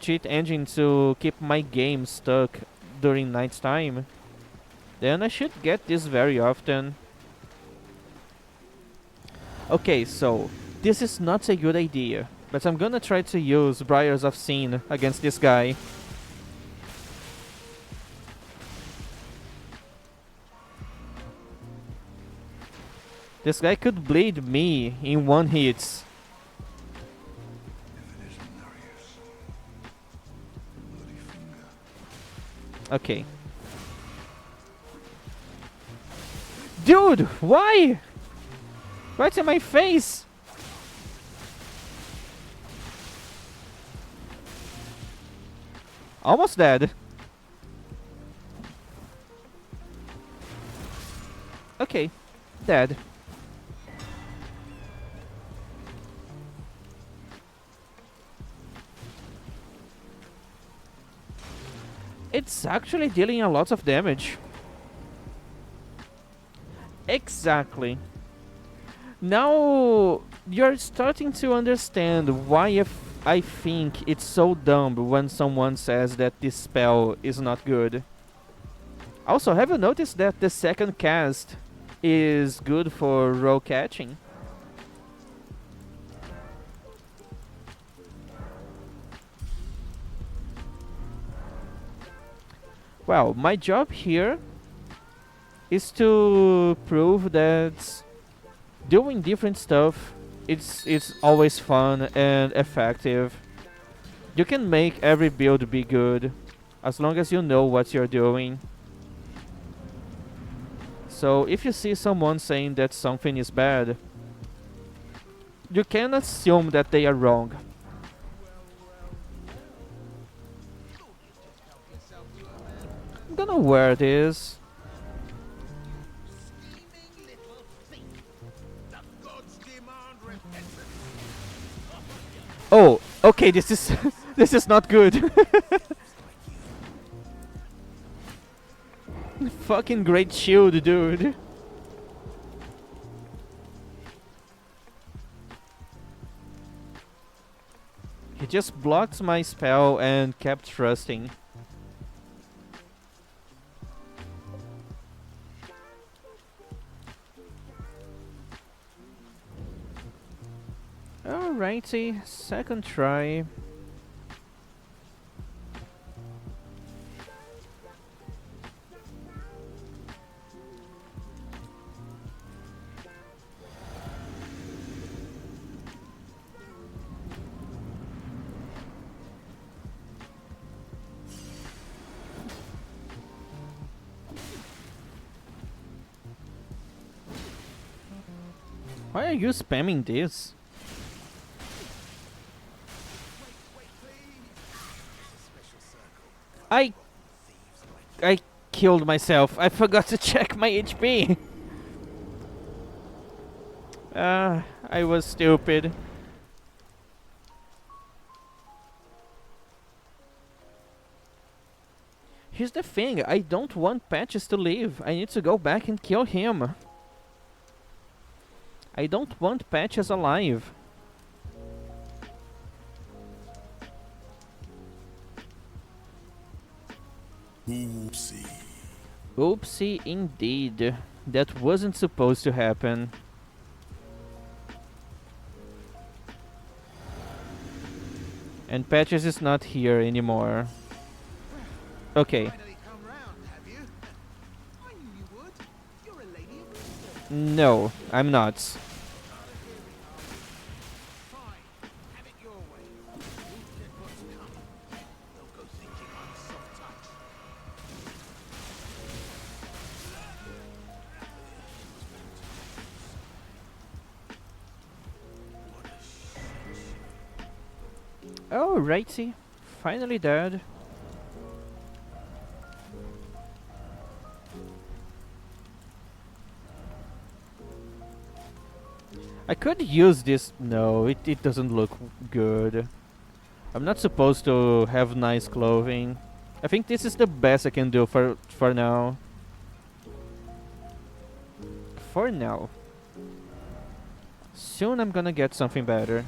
cheat engine to keep my game stuck during nighttime, then I should get this very often. Okay, so this is not a good idea, but I'm gonna try to use Briars of Sin against this guy. This guy could bleed me in one hit. If it isn't Nereus, bloody finger. Okay. Dude, why? Right in my face! Almost dead. Okay, dead. It's actually dealing a lot of damage. Exactly. Now you're starting to understand why I think it's so dumb when someone says that this spell is not good. Also, have you noticed that the second cast is good for roll catching? Well, my job here is to prove that doing different stuff it's always fun and effective. You can make every build be good as long as you know what you're doing. So if you see someone saying that something is bad, you can assume that they are wrong. I'm gonna wear this. Oh, okay, this is this is not good. Fucking great shield, dude. He just blocked my spell and kept thrusting. Alrighty, second try. Why are you spamming this? I killed myself. I forgot to check my HP. I was stupid. Here's the thing, I don't want Patches to leave. I need to go back and kill him. I don't want Patches alive. Oopsie. Oopsie indeed. That wasn't supposed to happen. And Patches is not here anymore. Okay. Finally come round, have you? I knew you would. You're a lady of wisdom. No, I'm not. Fine. Have it your way. You'll get what's coming. They'll go thinking I'm soft touch. Oh, righty. Finally dead. I could use this. No, it doesn't look good. I'm not supposed to have nice clothing. I think this is the best I can do for now. For now. Soon I'm gonna get something better.